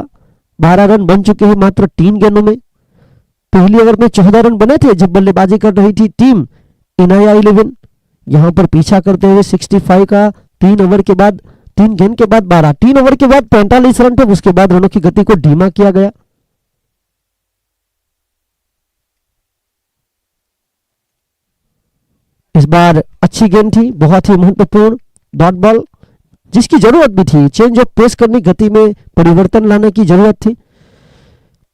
12 रन बन चुके हैं मात्र 3 गेंदों में। पहली ओवर में 14 रन बने थे जब बल्लेबाजी कर रही थी टीम इनाया 11। यहां पर पीछा करते हुए 65 का 3 ओवर के बाद 3 गेंद के बाद 12, 3 ओवर के बाद 45 रन थे। उसके बाद रनों की गति को धीमा किया गया। इस बार अच्छी गेंद थी, बहुत ही महत्वपूर्ण डॉट बॉल, जिसकी जरूरत भी थी। चेंज ऑफ पेस करनी, गति में परिवर्तन लाने की जरूरत थी।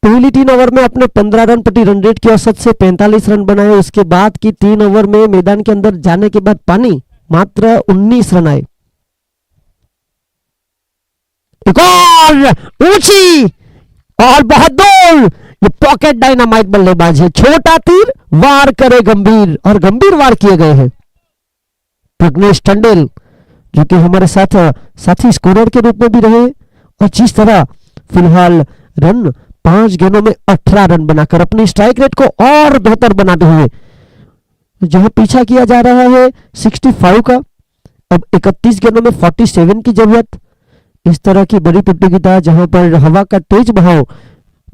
पहली 3 ओवर में अपने 15 रन प्रति रन रेट की औसत से 45 रन बनाए। उसके बाद की 3 ओवर में मैदान के अंदर जाने के बाद पानी मात्र 19 रन आए। एक और ऊंची और बहुत दूर, ये पॉकेट डायनामाइट बल्लेबाज है। छोटा तीर वार करे गंभीर, और गंभीर वार किए गए हैं। प्रज्ञेश टंडेल जो कि हमारे साथ साथी स्कोरर के रूप में भी रहे, और जिस तरह फिलहाल रन 5 गेंदों में 18 रन बनाकर अपनी स्ट्राइक रेट को और बेहतर बनाते हुए जहां पीछा किया जा रहा है 65 का, अब 31 गेंदों में 47 की जरूरत। इस तरह की बड़ी प्रतियोगिता जहां पर हवा का तेज बहाव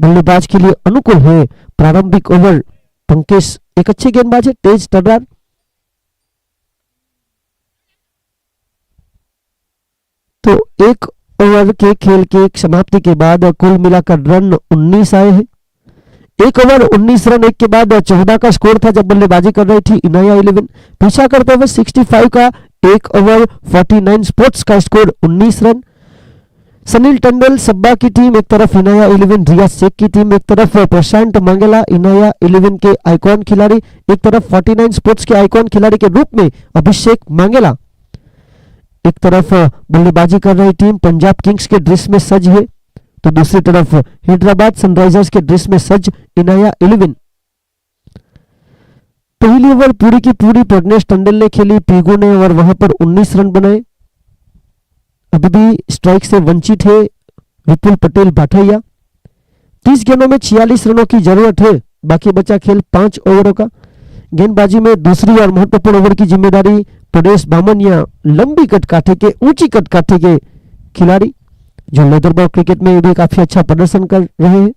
बल्लेबाज के लिए अनुकूल है। प्रारंभिक ओवर पंकज एक अच्छे गेंदबाज है, तेज तर्रार। तो 1 ओवर के खेल के समाप्ति के बाद कुल मिलाकर रन 19 आए हैं। 1 ओवर 19 रन, 1 के बाद 14 का स्कोर था जब बल्लेबाजी कर रही थी इनाया 11। पीछा करते हुए 65 का 1 ओवर 49 स्पोर्ट्स का स्कोर 19 रन। सनील टंडेल सब्बा की टीम एक तरफ, इनाया 11 रियाज शेख की टीम एक तरफ, प्रशांत मंगेला इनाया 11 के आइकॉन खिलाड़ी एक तरफ, 49 स्पोर्ट्स के आइकॉन खिलाड़ी के रूप में अभिषेक मंगेला एक तरफ बल्लेबाजी कर रही टीम पंजाब किंग्स के ड्रेस में सज है, तो दूसरी तरफ हैदराबाद सनराइजर्स के ड्रेस में सज इनाया 11। पहली ओवर पूरी की पूरी प्रज्ञेश टंडन ने खेली, पीगू ने, और वहां पर 19 रन बनाए। अभी भी स्ट्राइक से वंचित है विपुल पटेल भाटैया। 30 गेंदों में 46 रनों की जरूरत है। बाकी बचा खेल 5 ओवरों का। गेंदबाजी में दूसरी और महत्वपूर्ण ओवर की जिम्मेदारी प्रदेश बामनिया, लंबी कट काठे के, ऊंची कट काठे के खिलाड़ी जो लेदर बॉल क्रिकेट में भी काफी अच्छा प्रदर्शन कर रहे हैं।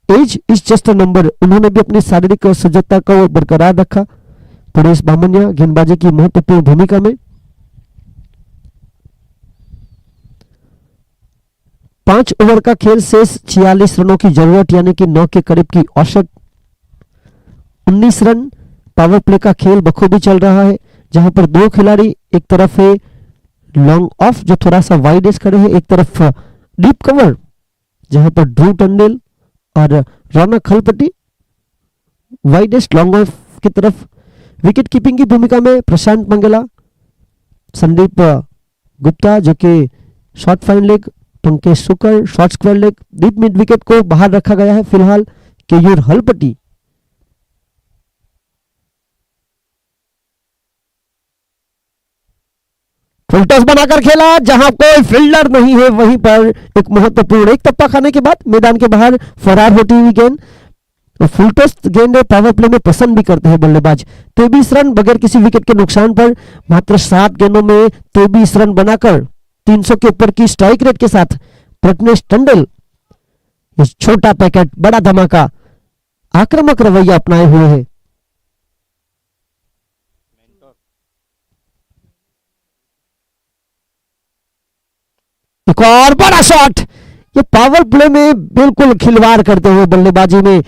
एज इज जस्ट नंबर, उन्होंने भी अपनी शारीरिक सजगता को बरकरार रखा। प्रदेश बामनिया गेंदबाजी की महत्वपूर्ण भूमिका में। 5 ओवर का खेल शेष 46 रनों की जरूरत, यानी कि 9 के करीब की औसत। 19 रन। पावर प्ले का खेल बखूबी चल रहा है, जहां पर दो खिलाड़ी, एक तरफ है लॉन्ग ऑफ जो थोड़ा सा वाइड एज खड़े हैं, एक तरफ डीप कवर जहां पर ध्रुव टंडेल और Raunak Halpati wide edge long off की तरफ। विकेट कीपिंग की भूमिका में प्रशांत मंगला, संदीप गुप्ता जो कि शॉर्ट फाइन लेग, पंकज शुक्र short square leg, deep mid wicket को बाहर रखा गया है फिलहाल केयूर हलपति। फुलटॉस बनाकर खेला, जहां कोई फील्डर नहीं है वहीं पर एक महत्वपूर्ण एक टप्पा खाने के बाद मैदान के बाहर फरार होती हुई गेंद। फुलटॉस गेंद पावर प्ले में पसंद भी करते हैं बल्लेबाज। 23 रन बगैर किसी विकेट के नुकसान पर, मात्र 7 गेंदों में 23 रन बनाकर 300 के ऊपर की स्ट्राइक रेट के साथ प्रज्ञेश टंडन इस छोटा पैकेट बड़ा धमाका आक्रामक रवैया अपनाए हुए है। एक और बड़ा शॉट, ये पावर प्ले में बिल्कुल खिलवाड़ करते हुए बल्लेबाजी में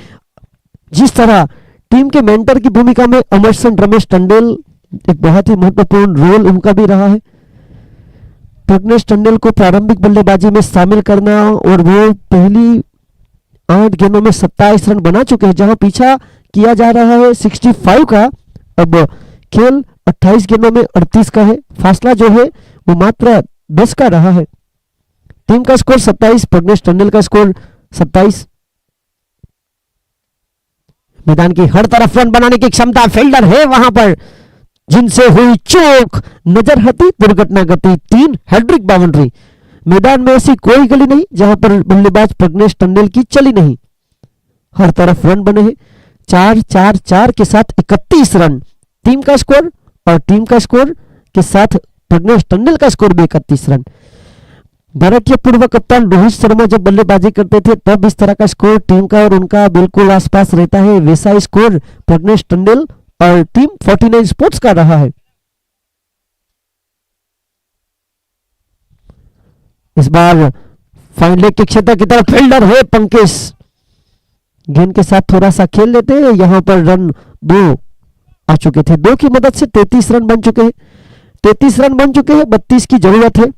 जिस तरह टीम के मेंटर की भूमिका में अमरसन रमेश टंडेल, एक बहुत ही महत्वपूर्ण रोल उनका भी रहा है। प्रज्ञेश टंडेल को प्रारंभिक बल्लेबाजी में शामिल करना, और वो पहली 8 गेंदों में 27 रन बना चुके हैं, जहां पीछा किया जा रहा है 65 का। अब खेल 28 गेंदों में 38 का है, फासला जो है वो मात्र 10 का रहा है। टीम का स्कोर 27, प्रज्ञेश टंडेल का स्कोर 27। मैदान की हर तरफ रन बनाने की क्षमता फील्डर है वहां पर, जिनसे हुई चूक, नजर हटी, दुर्घटना घटी, 3 हैट्रिक बाउंड्री। मैदान में ऐसी कोई गली नहीं जहां पर बल्लेबाज प्रज्ञेश टंडेल की चली नहीं। हर तरफ रन बने हैं। 4-4-4 के साथ 31 रन टीम का स्कोर, और टीम का स्कोर के साथ प्रज्ञेश टंडेल का स्कोर भी 31 रन। भारत के पूर्व कप्तान रोहित शर्मा जब बल्लेबाजी करते थे तब इस तरह का स्कोर टीम का और उनका बिल्कुल आसपास रहता है, वैसा स्कोर प्रज्ञेश टंडेल और टीम 49 स्पोर्ट्स का रहा है। इस बार फाइन लेग के क्षेत्र की तरफ फील्डर है पंकज, गेंद के साथ थोड़ा सा खेल लेते हैं। यहां पर रन 2 आ चुके थे, 2 की मदद से 33 रन बन चुके हैं। 33 रन बन चुके हैं, 32 की जरूरत है।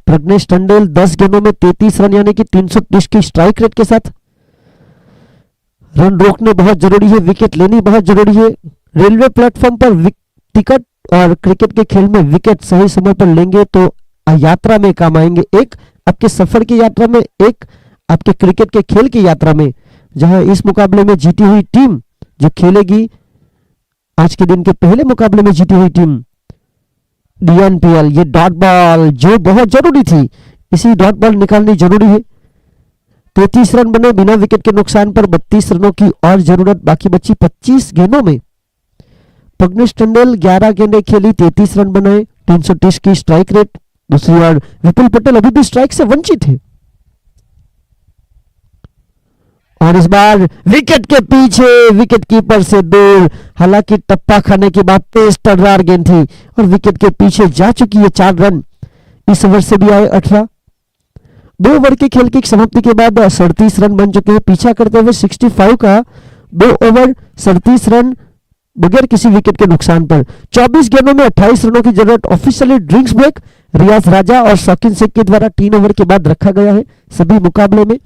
प्रज्ञेश टंडेल 10 गेंदों में 33 रन यानी कि 330 की स्ट्राइक रेट के साथ। रन रोकने बहुत जरूरी है, विकेट लेनी बहुत जरूरी है। रेलवे प्लेटफॉर्म पर टिकट और क्रिकेट के खेल में विकेट सही समय पर लेंगे तो यात्रा में काम आएंगे। एक आपके सफर की यात्रा में, एक आपके क्रिकेट के खेल की यात्रा में। जहां इस मुकाबले में जीती हुई टीम जो खेलेगी, आज के दिन के पहले मुकाबले में जीती हुई टीम डीएनपीएल, ये डॉट बॉल जो बहुत जरूरी थी, इसी डॉट बॉल निकालनी जरूरी है। 33 रन बने बिना विकेट के नुकसान पर, 32 रनों की और जरूरत बाकी बची 25 गेंदों में। प्रज्ञेश टंडेल 11 गेंदें खेली, 33 रन बनाए, 330 की स्ट्राइक रेट। दूसरी ओर विपुल पटेल अभी भी स्ट्राइक से वंचित है, और इस बार विकेट के पीछे, विकेट कीपर से दूर। हालांकि टप्पा खाने के बाद तेज तर्रार गेंद थी और विकेट के पीछे जा चुकी है। 4 रन इस ओवर से भी आए 18। 2 ओवर के खेल की समाप्ति के बाद 37 रन बन चुके हैं, पीछा करते हुए 65 का। 2 ओवर 37 रन बगैर किसी विकेट के नुकसान पर। 24 गेंदों में 28 रनों की जरूरत। ऑफिशियली ड्रिंक्स ब्रेक रियाज राजा और शौकीन शेख के द्वारा 3 ओवर के बाद रखा गया है सभी मुकाबले में।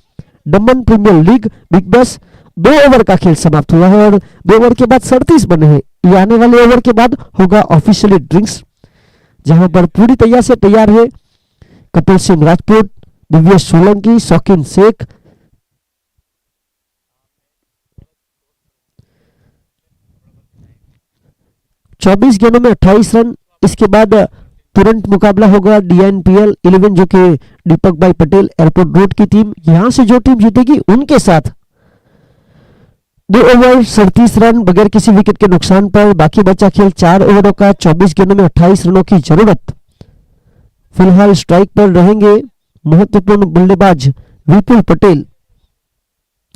Daman premier league big bash 2 over का खेल समाप्त हुआ है और 2 ओवर के बाद 37 बने हैं। ये आने वाले ओवर के बाद होगा ऑफिशियली ड्रिंक्स, जहां पर पूरी तैयार से तैयार है कपिल सिंह राजपूत, दिव्येश सोलंकी, शौकीन शेख। 24 गेंदों में 28 रन। इसके बाद तुरंत मुकाबला होगा DNPL 11 जो कि दीपक भाई पटेल एयरपोर्ट रोड की टीम, यहां से जो टीम जीतेगी उनके साथ 2 ओवर 37 रन बगैर किसी विकेट के नुकसान पर। बाकी बचा खेल 4 ओवरों का, 24 गेंदों में 28 रनों की जरूरत। फिलहाल स्ट्राइक पर रहेंगे महत्वपूर्ण बल्लेबाज विपुल पटेल,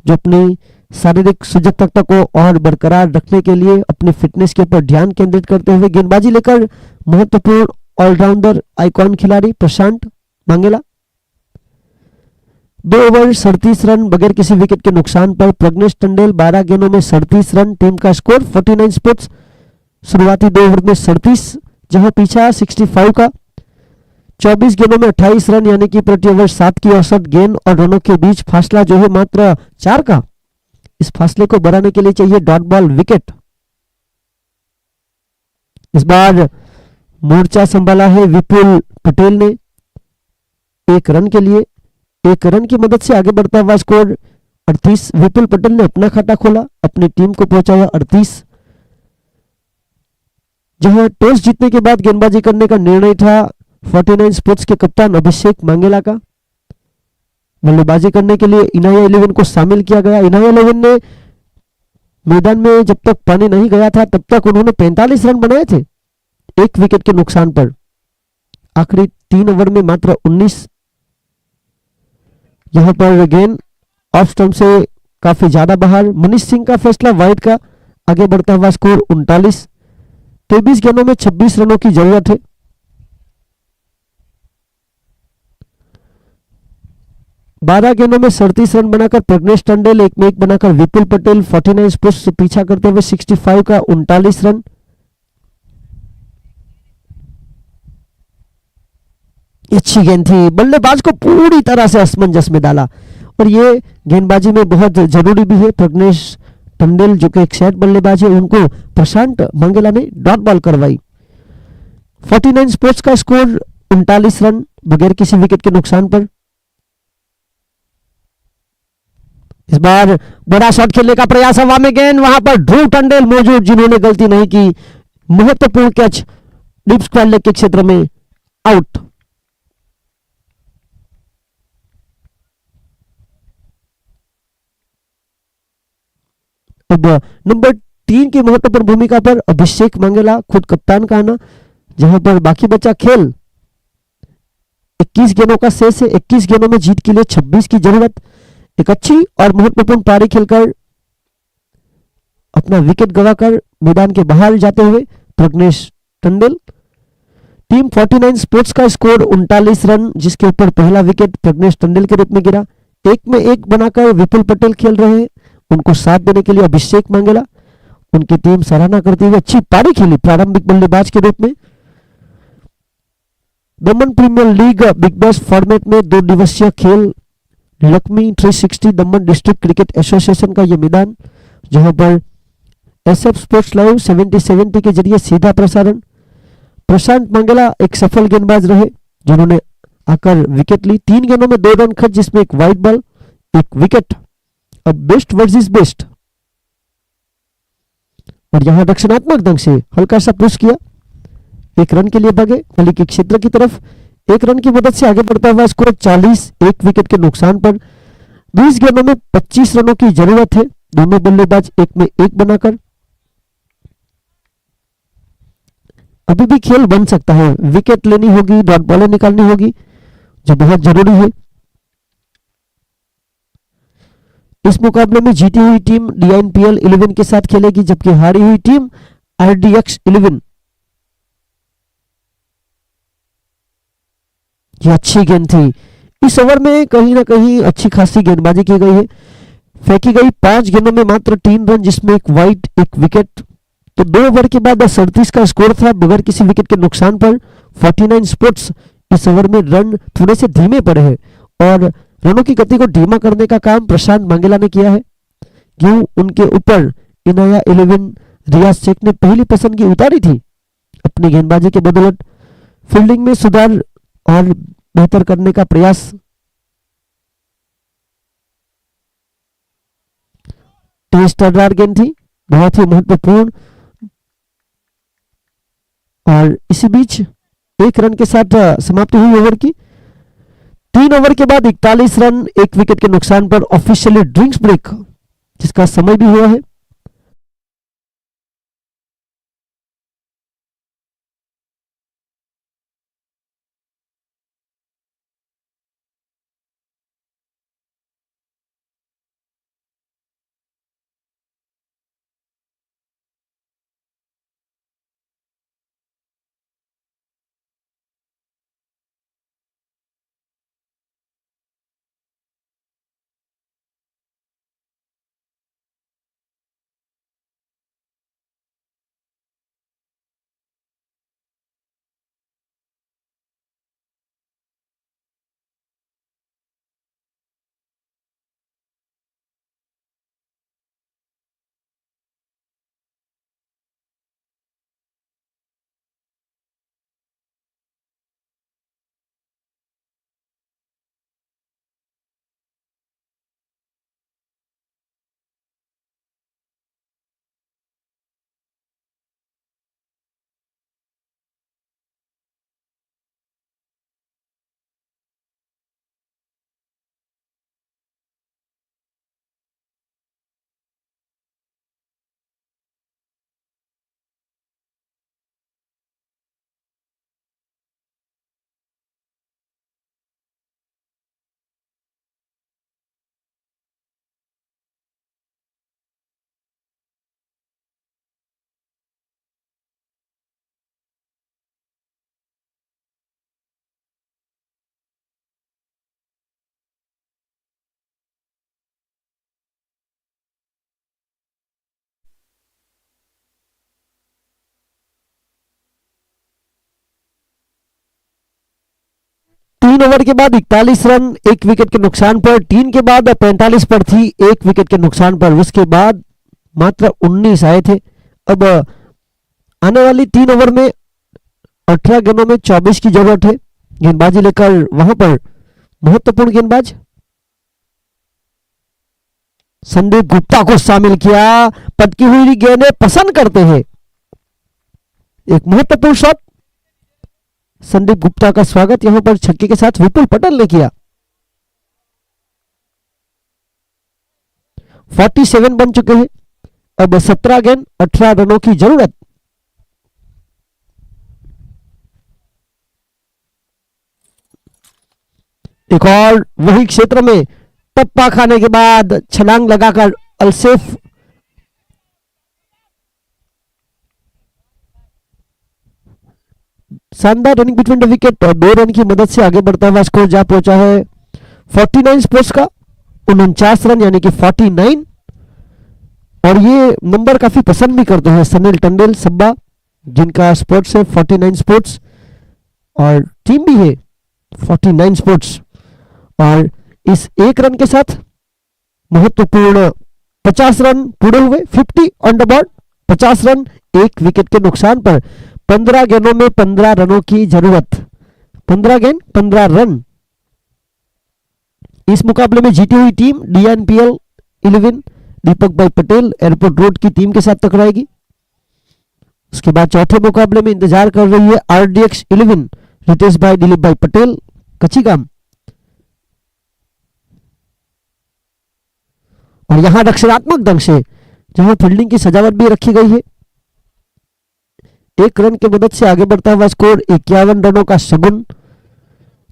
जो अपनी शारीरिक सजगता को और बरकरार रखने के लिए अपनी फिटनेस के ऊपर ध्यान केंद्रित करते हुए गेंदबाजी लेकर महत्वपूर्ण ऑलराउंडर आइकॉन खिलाड़ी प्रशांत मांगेला। 2 ओवर 37 रन बगैर किसी विकेट के नुकसान पर। प्रज्ञेश टंडेल 12 गेंदों में 37 रन। टीम का स्कोर 49 स्पोर्ट्स शुरुआती 2 ओवर में 37, जहां पीछा 65 का। 24 गेंदों में 28 रन यानी कि प्रति ओवर 7 की औसत गेंद और रनों के बीच फासला जो है मात्र 4 का। इस फासले को बढ़ाने के लिए चाहिए डॉट बॉल विकेट। इस बार मोर्चा संभाला है विपुल पटेल ने 1 रन के लिए। 1 रन की मदद से आगे बढ़ता हुआ स्कोर 38। विपुल पटेल ने अपना खाता खोला, अपनी टीम को पहुंचाया 38। जहां टॉस जीतने के बाद गेंदबाजी करने का निर्णय था 49 स्पोर्ट्स के कप्तान अभिषेक मांगेला का। बल्लेबाजी करने के लिए इनाया 11 को शामिल किया गया। इनाया 11 ने मैदान में जब तक पानी नहीं गया था तब तक उन्होंने 45 रन बनाए थे 1 विकेट के नुकसान पर। आखिरी 3 ओवर में मात्र 19। यहां पर गेंद ऑफ स्टंप से काफी ज्यादा बाहर। मनीष सिंह का फैसला वाइड का। आगे बढ़ता हुआ स्कोर 39। 23 गेंदों में 26 रनों की जरूरत है। 12 गेंदों में 37 रन बनाकर प्रज्ञेश टंडेल, 1 में 1 बनाकर विपुल पटेल 49 स्पोर्ट्स से पीछा करते हुए 65 का 39 रन। अच्छी गेंद थी, बल्लेबाज को पूरी तरह से असमंजस में डाला और ये गेंदबाजी में बहुत जरूरी भी है। प्रज्ञेश टंडेल जो कि एक सेट बल्लेबाज है, उनको प्रशांत मांगेला ने डॉट बॉल करवाई। 49 स्पोर्ट्स का स्कोर 39 रन बगैर किसी विकेट के नुकसान पर। इस बार बड़ा शॉट खेलने का प्रयास, हवा में गेंद, वहां पर ध्रुव टंडेल मौजूद जिन्होंने गलती नहीं की। महत्वपूर्ण कैच डीप स्क्वायर लेग के क्षेत्र में, आउट। अब नंबर 3 की महत्वपूर्ण भूमिका पर अभिषेक मांगेला, खुद कप्तान का आना। जहां पर बाकी बचा खेल 21 गेंदों का शेष है। 21 गेंदों में जीत के लिए 26 की जरूरत। एक अच्छी और महत्वपूर्ण पारी खेलकर अपना विकेट गंवाकर मैदान के बाहर जाते हुए प्रज्ञेश टंडेल। टीम 49 स्पोर्ट्स का स्कोर 39 रन, जिसके ऊपर पहला विकेट प्रज्ञेश टंडेल के रूप में गिरा। 1 में 1 बनाकर विपुल पटेल खेल रहे हैं, उनको साथ देने के लिए अभिषेक मांगेला। उनकी टीम सराहना करते हुए अच्छी पारी खेली प्रारंभिक बल्लेबाज के रूप में। Daman premier league big bash format में 2 दिवसीय खेल, लक्ष्मी 360 दमन डिस्ट्रिक्ट क्रिकेट एसोसिएशन का यह मैदान, जहां पर SF स्पोर्ट्स लाइव 70-70 के जरिए सीधा प्रसारण। प्रशांत मांगेला एक सफल गेंदबाज रहे जिन्होंने आकर विकेट ली। 3 गेंदों में 2 रन खर्च, जिसमें 1 वाइड बॉल 1 विकेट। अब बेस्ट वर्सेस बेस्ट, और यहां रक्षणात्मक ढंग से हल्का सा पुश किया, 1 रन के लिए भागे गली के क्षेत्र की तरफ। 1 रन की मदद से आगे बढ़ता हुआ स्कोर 40, 1 विकेट के नुकसान पर। 20 गेंदों में 25 रनों की जरूरत है, दोनों बल्लेबाज 1 में 1 बनाकर। अभी भी खेल बन सकता है, विकेट लेनी होगी, डॉट बॉलें निकालनी होगी, जो बहुत जरूरी है। इस मुकाबले में जीती हुई टीम DNPL 11 के साथ खेलेगी, जबकि हारी हुई टीम RDX 11। ये अच्छी गेंद थी। इस ओवर में कहीं ना कहीं अच्छी खासी गेंदबाजी की गई है। फेंकी गई 5 गेंदों में मात्र 3 रन, जिसमें 1 वाइड 1 विकेट। तो 2 ओवर के बाद 37 का स्कोर था बगैर किसी विकेट के नुकसान पर। 49 स्पोर्ट्स इस ओवर में रन थोड़े से धीमे पड़े हैं और रनों की गति को धीमा करने का काम प्रशांत मांगेला ने किया है। क्यों उनके ऊपर इनाया 11 रियाज शेख ने पहली पसंदगी उतारी थी। अपनी गेंदबाजी के बदौलत फील्डिंग में सुधार और बेहतर करने का प्रयास। टेस्ट गेंद थी, बहुत ही महत्वपूर्ण। और इसी बीच 1 रन के साथ समाप्ति हुई ओवर की। 3 ओवर के बाद 41 रन 1 विकेट के नुकसान पर ऑफिशियली ड्रिंक्स ब्रेक जिसका समय भी हुआ है। तीन ओवर के बाद 41 रन 1 विकेट के नुकसान पर, 3 के बाद 45 पर थी 1 विकेट के नुकसान पर। उसके बाद मात्र 19 आए थे। अब आने वाली 3 ओवर में 18 गेंदों में 24 की जरूरत है। गेंदबाजी लेकर वहां पर महत्वपूर्ण गेंदबाज संदीप गुप्ता को शामिल किया। पटकी हुई गेंदें पसंद करते हैं। एक महत्वपूर्ण शॉट संदीप गुप्ता का स्वागत यहां पर छक्के के साथ विपुल पटेल ने किया। 47 बन चुके हैं। अब 17 गेंद 18 रनों की जरूरत। एक और वही क्षेत्र में टप्पा खाने के बाद छलांग लगाकर अलसेफ शानदार रनिंग बिटवीन द विकेट और 2 रन की मदद से आगे बढ़ता हुआ स्कोर जा पहुंचा है 49 स्पोर्ट्स का 49 रन यानी कि 49। और ये नंबर काफी पसंद भी करते हैं सनील टंडेल सब्बा जिनका स्पोर्ट्स है 49 स्पोर्ट्स और टीम भी है 49 स्पोर्ट्स। और इस 1 रन के साथ महत्वपूर्ण 50 रन पूरे हुए 50 on the board. 50 run 1 wicket के नुकसान पर 15 गेंदों में 15 रनों की जरूरत। 15 गेंद 15 रन। इस मुकाबले में जीती हुई टीम DNPL 11 दीपक भाई पटेल एयरपोर्ट रोड की टीम के साथ टकराएगी। उसके बाद चौथे मुकाबले में इंतजार कर रही है RDX 11 रितेश भाई दिलीप भाई पटेल कचीगाम। और यहां रक्षात्मक ढंग से जहां फील्डिंग की सजावट भी रखी गई है 1 रन की मदद से आगे बढ़ता हुआ स्कोर 51 रनों का शगुन।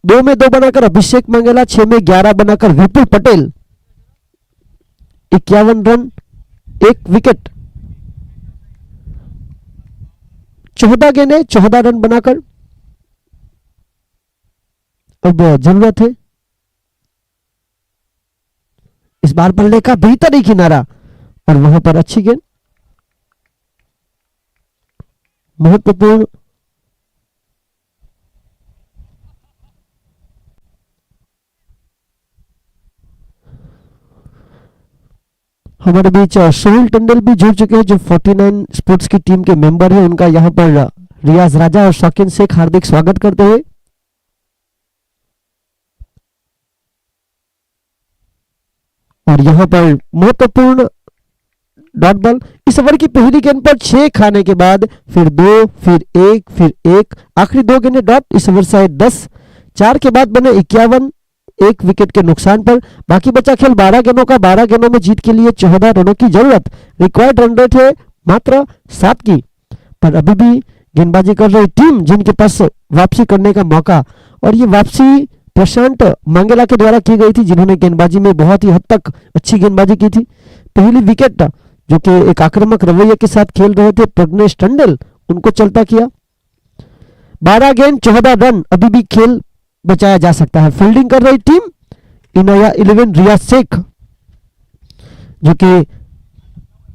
2 में 2 बनाकर अभिषेक मंगेला, 6 में 11 बनाकर विपुल पटेल। 51 रन 1 विकेट 14 गेंदें 14 रन बनाकर अब जरूरत है इस बार बल्ले का बेहतर ही किनारा और वहां पर अच्छी गेंद महत्वपूर्ण। हमारे बीच सोहेल टंडल भी जुड़ चुके हैं जो 49 स्पोर्ट्स की टीम के मेंबर हैं। उनका यहां पर रियाज राजा और शौकीन शेख हार्दिक स्वागत करते हुए और यहां पर महत्वपूर्ण डॉट बॉल। इस ओवर की पहली गेंद पर 6 खाने के बाद फिर 2, फिर 1, फिर 1, आखिरी 2 गेंदें डॉट। इस ओवर से 10, 4 के बाद बने 51, 1 विकेट के नुकसान पर। बाकी बचा खेल 12 गेंदों का। 12 गेंदों में जीत के लिए 14 रनों की जरूरत। रिक्वायर्ड रन रेट है मात्र 7 की, पर अभी भी गेंदबाजी कर रही टीम जिनके पास वापसी करने का मौका, और ये वापसी प्रशांत मंगेला के द्वारा की गई थी, जिन्होंने गेंदबाजी में बहुत ही हद तक अच्छी गेंदबाजी की थी। पहली विकेट जो कि एक आक्रामक रवैये के साथ खेल रहे थे प्रज्ञेश टंडन, उनको चलता किया। 12 गेंद 14 रन, अभी भी खेल बचाया जा सकता है। फील्डिंग कर रही टीम इनाया 11 रियाज शेख, जो कि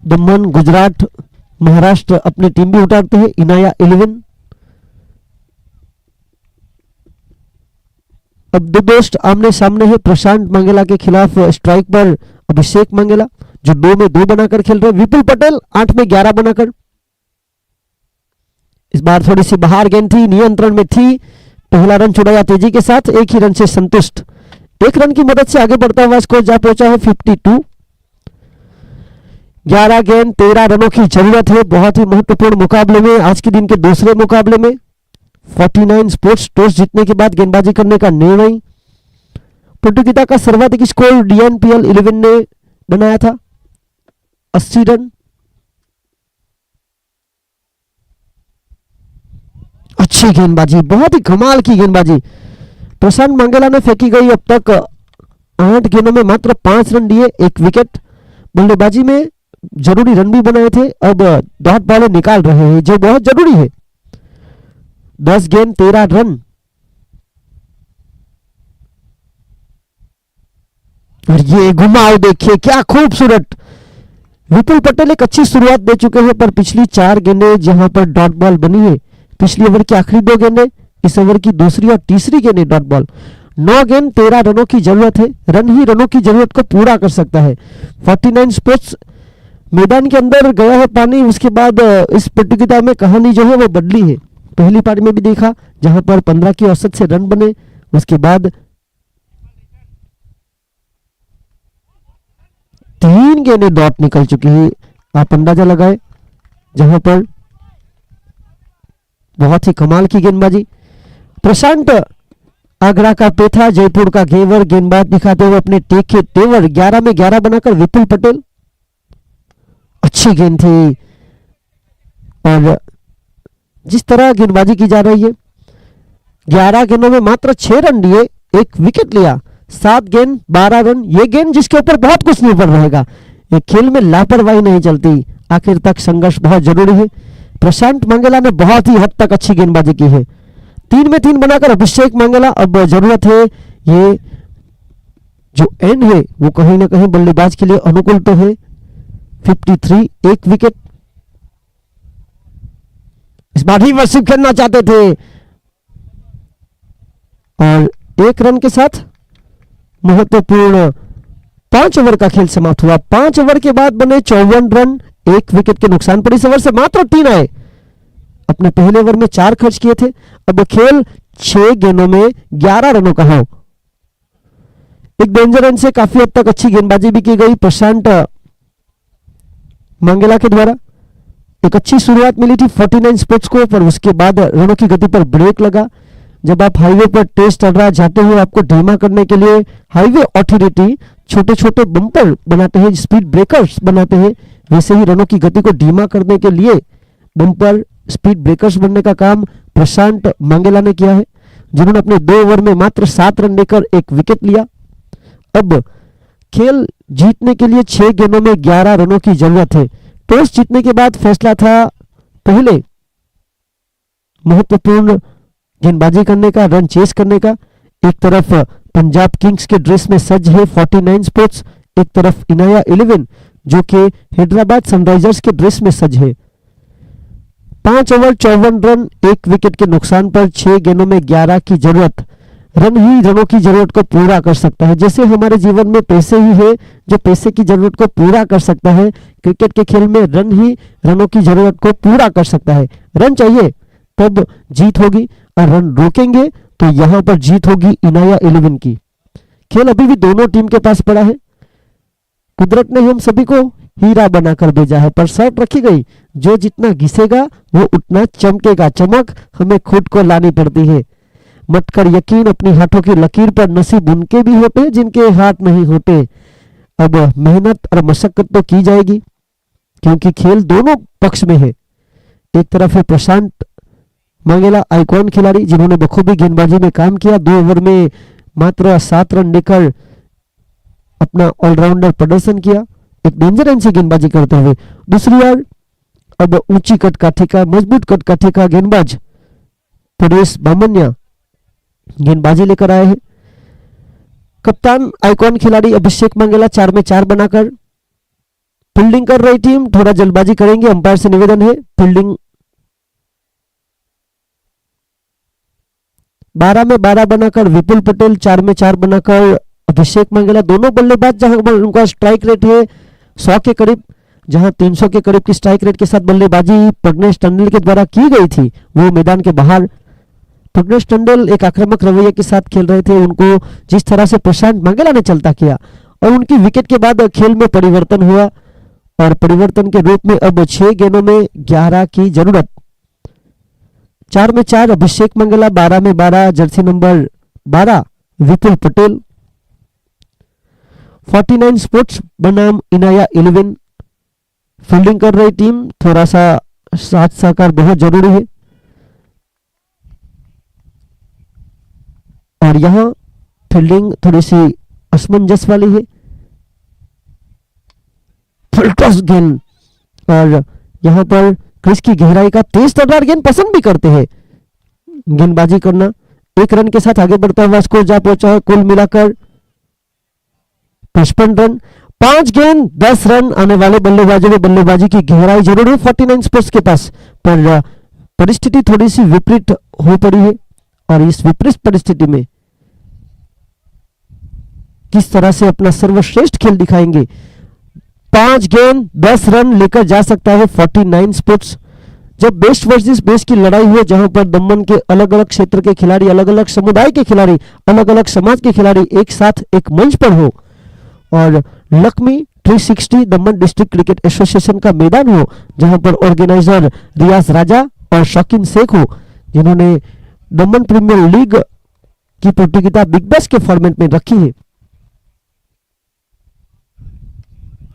दमन, गुजरात, महाराष्ट्र अपनी टीम भी उतारते हैं। इनाया 11। अब दो दोस्त आमने सामने है। प्रशांत मंगेला के खिलाफ स्ट्राइक पर अभिषेक मंगेला, जो 2 में 2 बनाकर खेल रहे। विपुल पटेल 8 में 11 बनाकर। इस बार थोड़ी सी बाहर गेंद थी, नियंत्रण में थी। पहला रन छुड़ाया तेजी के साथ, एक ही रन से संतुष्ट। 1 रन की मदद से आगे बढ़ता हुआ स्कोर जा पहुंचा है 52। 11 गेंद 13 रनों की जरूरत है। बहुत ही महत्वपूर्ण मुकाबले में, आज के दिन के दूसरे मुकाबले में 49 स्पोर्ट्स टॉस जीतने के बाद गेंदबाजी करने का निर्णय। प्रतियोगिता का सर्वाधिक स्कोर DNPL 11 ने बनाया था, 80 रन। अच्छी गेंदबाजी, बहुत ही कमाल की गेंदबाजी प्रशांत मंगेला ने फेंकी गई। अब तक 8 गेंदों में मात्र 5 रन दिए, 1 विकेट। बल्लेबाजी में जरूरी रन भी बनाए थे, अब डॉट बॉल निकाल रहे हैं, जो बहुत जरूरी है। 10 गेंद 13 रन। और ये घुमाव देखिए, क्या खूबसूरत। विपुल पटेल एक अच्छी शुरुआत दे चुके हैं, पर पिछली 4 गेंदें जहां पर डॉट बॉल बनी है, पिछली ओवर की आखिरी 2 गेंदें, इस ओवर की दूसरी और तीसरी गेंदें डॉट बॉल। 9 गेंद 13 रनों की जरूरत है। रन ही रनों की जरूरत को पूरा कर सकता है। 49 स्पोर्ट्स मैदान के अंदर गया है पानी। उसके बाद इस प्रतियोगिता में कहानी जो है वो बदली है। पहली पारी में भी देखा जहां पर 15 की औसत से रन बने, उसके बाद 3 गेंदें डॉट निकल चुकी है। आप अंदाजा लगाए, जहां पर बहुत ही कमाल की गेंदबाजी। प्रशांत आगरा का पेथा, जयपुर का घेवर, गेंदबाज दिखाते हुए अपने टेक के तेवर। 11 में 11 बनाकर विपुल पटेल। अच्छी गेंद थी, और जिस तरह गेंदबाजी की जा रही है, 11 गेंदों में मात्र 6 रन दिए, 1 विकेट लिया। 7 गेंद 12 रन। ये गेंद जिसके ऊपर बहुत कुछ निर्भर रहेगा। ये खेल में लापरवाही नहीं चलती, आखिर तक संघर्ष बहुत जरूरी है। प्रशांत मंगेला ने बहुत ही हद तक अच्छी गेंदबाजी की है। 3 में 3 बनाकर अभिषेक मंगेला। अब जरूरत है, ये जो एंड है वो कहीं ना कहीं बल्लेबाज के लिए अनुकूल तो है। 53, 1 विकेट। इस बार ही वर्षिप खेलना चाहते थे, और 1 रन के साथ महत्वपूर्ण 5 ओवर का खेल समाप्त हुआ। 5 ओवर के बाद बने 54 रन, 1 विकेट के नुकसान पर। इस ओवर से मात्र 3 आए। अपने पहले ओवर में 4 खर्च किए थे। अब खेल 6 गेंदों में 11 रनों का हो। एक डेंजर रन से काफी हद तक अच्छी गेंदबाजी भी की गई प्रशांत मंगेला के द्वारा। एक अच्छी शुरुआत मिली थी 49 स्पोर्ट्स को, पर उसके बाद रनों की गति पर ब्रेक लगा। जब आप हाईवे पर तेज चढ़ जाते हो, आपको धीमा करने के लिए हाईवे अथॉरिटी छोटे छोटे बम्पर बनाते हैं, स्पीड ब्रेकर्स बनाते हैं। वैसे ही रनों की गति को धीमा करने के लिए बम्पर, स्पीड ब्रेकर्स बनने का काम प्रशांत मंगेला ने किया है, जिन्होंने अपने 2 ओवर में मात्र 7 रन देकर 1 विकेट लिया। अब खेल जीतने के लिए 6 गेंदों में 11 रनों की जरूरत है। टॉस जीतने के बाद फैसला था पहले महत्वपूर्ण गेंदबाजी करने का, रन चेस करने का। एक तरफ पंजाब किंग्स के ड्रेस में सज है 49 स्पोर्ट्स, एक तरफ इनाया 11 जो कि हैदराबाद सनराइजर्स के ड्रेस में सज है। 5 ओवर 54 रन, 1 विकेट के नुकसान पर 6 गेंदों में 11 की जरूरत। रन ही रनों की जरूरत को पूरा कर सकता है। जैसे हमारे जीवन में पैसे ही है जो पैसे की जरूरत को पूरा कर सकता है, क्रिकेट के खेल में रन ही रनों की जरूरत को पूरा कर सकता है। रन चाहिए तब जीत होगी, और रन रोकेंगे तो यहां पर जीत होगी इनाया 11 की। खेल अभी भी दोनों टीम के पास पड़ा है। कुदरत ने हम सभी को हीरा बनाकर भेजा है। पर शर्त रखी गई, जो जितना घिसेगा वो उतना चमकेगा। चमक हमें खुद को लानी पड़ती है। मत कर यकीन अपनी हाथों की लकीर पर, नसीब उनके भी होते जिनके हाथ नहीं होते। अब मेहनत और मशक्कत तो की जाएगी, क्योंकि खेल दोनों पक्ष में है। एक तरफ है प्रशांत मंगेला, आइकॉन खिलाड़ी जिन्होंने बखूबी गेंदबाजी में काम किया, 2 ओवर में मात्र 7 रन लेकर अपना ऑलराउंडर प्रदर्शन किया, एक डेंजर एंड से गेंदबाजी करते हुए। दूसरी ओर अब ऊंची कटकाठी का, मजबूत कटकाठी का गेंदबाज परेश बामनिया गेंदबाजी लेकर आए हैं। कप्तान आइकॉन खिलाड़ी अभिषेक मंगेला 4 में 4 बनाकर। फील्डिंग कर रही टीम थोड़ा जल्दबाजी करेंगे, अंपायर से निवेदन है। फील्डिंग 12 में 12 बनाकर विपुल पटेल, 4 में 4 बनाकर अभिषेक मंगेला। दोनों बल्लेबाज जहां पर उनका स्ट्राइक रेट है 100 के करीब, जहां 300 के करीब की स्ट्राइक रेट के साथ बल्लेबाजी प्रज्ञेश टंडन के द्वारा की गई थी, वो मैदान के बाहर। प्रज्ञेश टंडन एक आक्रामक रवैये के साथ खेल रहे थे। उनको जिस तरह से प्रशांत मंगेला ने चलता किया और उनकी विकेट के बाद खेल में परिवर्तन हुआ, और परिवर्तन के रूप में अब 6 गेंदों में 11 की जरूरत। 4 में 4 अभिषेक मंगेला, 12 में 12 जर्सी नंबर 12 विपुल पटेल। 49 स्पोर्ट्स बनाम इनाया 11 फील्डिंग कर रही टीम, थोड़ा सा साथ सहकार बहुत जरूरी है। और यहां फील्डिंग थोड़ी सी असमंजस वाली है। फुल टॉस गेंद, और यहां पर क्रीज की गहराई का तेज तर्रार गेंद पसंद भी करते हैं गेंदबाजी करना। 1 रन के साथ आगे बढ़ता हुआ स्कोर जा पहुंचा है, कुल मिलाकर 55 रन। 5 गेंद 10 रन आने वाले बल्लेबाजों में बल्लेबाजी की गहराई जरूर है 49 स्पोर्ट्स के पास, पर परिस्थिति थोड़ी सी विपरीत हो पड़ी है। और इस विपरीत परिस्थिति में किस तरह से अपना सर्वश्रेष्ठ खेल दिखाएंगे। 5 गेंद 10 रन लेकर जा सकता है 49 स्पोर्ट्स। जब बेस्ट वर्सेस बेस्ट की लड़ाई हो, जहां पर दमन के अलग अलग क्षेत्र के खिलाड़ी, अलग अलग समुदाय के खिलाड़ी, अलग अलग समाज के खिलाड़ी एक साथ एक मंच पर हो, और लक्ष्मी 360 दमन डिस्ट्रिक्ट क्रिकेट एसोसिएशन का मैदान हो, जहां पर ऑर्गेनाइजर रियाज राजा और शौकीन शेख हो, जिन्होंने दमन प्रीमियर लीग की प्रतियोगिता बिग बैश के फॉर्मेट में रखी है।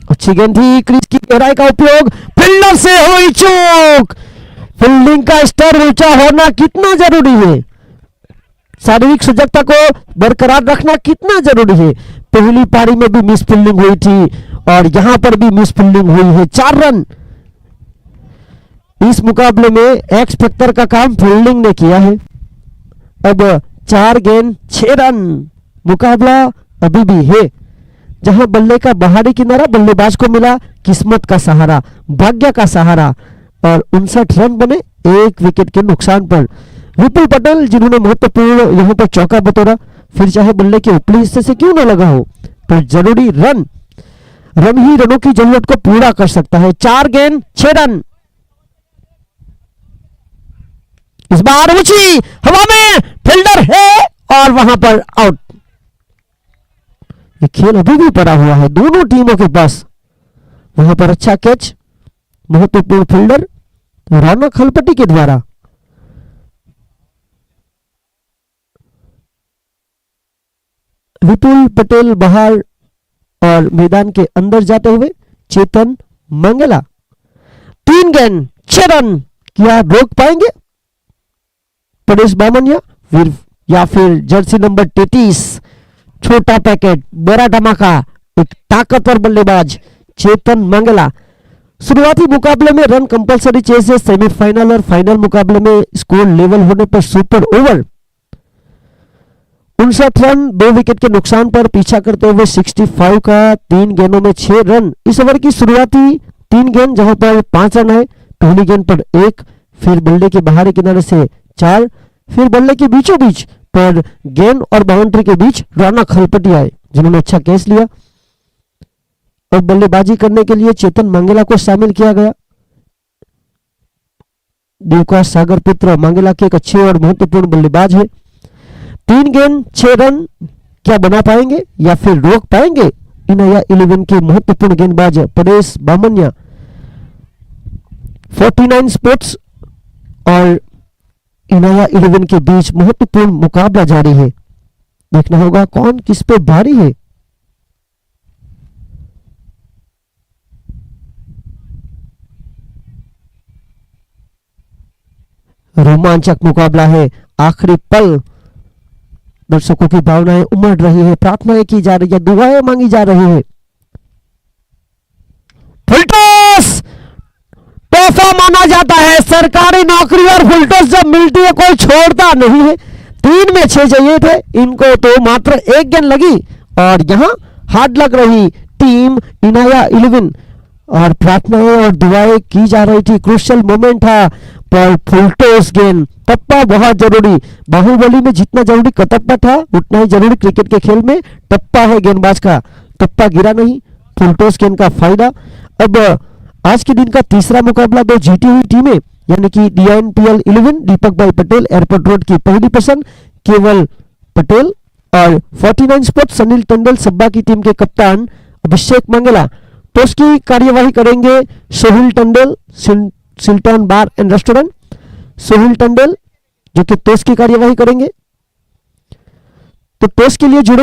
अच्छी गेंद थी, क्रीज की गहराई का उपयोग, फील्डर से हुई चूक। फील्डिंग का स्तर ऊंचा होना कितना जरूरी है, शारीरिक सजगता को बरकरार रखना कितना जरूरी है। पहली पारी में भी मिस फील्डिंग हुई थी और यहां पर भी मिस फील्डिंग हुई है। 4 रन इस मुकाबले में एक्स फैक्टर का काम फील्डिंग ने किया है। अब 4 गेंद 6 रन, मुकाबला अभी भी है, जहां बल्ले का बाहरी किनारा बल्लेबाज को मिला, किस्मत का सहारा, भाग्य का सहारा, और 59 रन बने 1 विकेट के नुकसान पर। विपुल पटेल जिन्होंने महत्वपूर्ण यहां पर चौका बतौरा, फिर चाहे बल्ले के ऊपरी हिस्से से क्यों ना लगा हो, पर जरूरी रन ही रनों की जरूरत को पूरा कर सकता है। 4 गेंद 6 रन। इस बार ऊंची हवा में फील्डर है और वहां पर आउट। ये खेल अभी भी पड़ा हुआ है दोनों टीमों के पास। वहां पर अच्छा कैच, महत्वपूर्ण फील्डर रौनक हलपटी के द्वारा। विपुल पटेल बाहर और मैदान के अंदर जाते हुए चेतन मंगेला। 3 गेंद 6 रन, क्या रोक पाएंगे परेश बामनिया या फिर जर्सी नंबर 33 छोटा पैकेट बड़ा धमाका, एक ताकतवर बल्लेबाज चेतन मंगेला। शुरुआती मुकाबले में रन कंपलसरी चेस है, सेमीफाइनल और फाइनल मुकाबले में स्कोर लेवल होने पर सुपर ओवर 59 रन 2 विकेट के नुकसान पर पीछा करते हुए 65 का 3 गेंदों में 6 रन। इस ओवर की शुरुआती 3 गेंद जहां पर 5 रन है, पहली गेंद पर 1, फिर बल्ले के बाहरी किनारे से 4, फिर बल्ले के बीचों बीच पर गेंद और बाउंड्री के बीच रौनक हलपटी आए जिन्होंने अच्छा कैच लिया। और बल्लेबाजी करने के लिए चेतन मंगेला को शामिल किया गया। देवकाश सागर पुत्र मंगेला के एक अच्छे और महत्वपूर्ण बल्लेबाज है। 3 गेंद 6 रन क्या बना पाएंगे या फिर रोक पाएंगे इनाया 11 के महत्वपूर्ण गेंदबाज परेश बामनिया। 49 स्पोर्ट्स और इनाया 11 के बीच महत्वपूर्ण मुकाबला जारी है। देखना होगा कौन किस पे भारी है। रोमांचक मुकाबला है, आखिरी पल, दर्शकों की भावनाएं उमड़ रही है, प्रार्थनाएं की जा रही है, दुआएं मांगी जा रही है। फुलटॉस तोहफा माना जाता है, सरकारी नौकरी और फुलटॉस जब मिलती है कोई छोड़ता नहीं है। 3 में 6 चाहिए थे, इनको तो मात्र 1 गेंद लगी और यहां हार्ड लग रही टीम इनाया 11 और प्रार्थनाएं और दुआएं की जा रही थी। क्रूशियल मोमेंट था पर फुलटॉस गेंद, टप्पा बहुत जरूरी। बाहुबली में जितना जरूरी कटप्पा था उतना ही जरूरी क्रिकेट के खेल में टप्पा है गेंदबाज का। टप्पा गिरा नहीं, फुलटॉस गेंद का फायदा। अब आज के दिन का तीसरा मुकाबला दो जीती हुई टीमें यानी कि DINPL 11 दीपक भाई पटेल एयरपोर्ट रोड की पहली पसंद केवल पटेल और 49 स्पोर्ट्स अनिल टंडन सब्बा की टीम के कप्तान अभिषेक मंगला। टॉस की कार्यवाही करेंगे सोहिल टंडन सिल्टन बार एंड रेस्टोरेंट। सोहिल टंडन जो कि टॉस की कार्यवाही करेंगे। तो टॉस के लिए जुड़े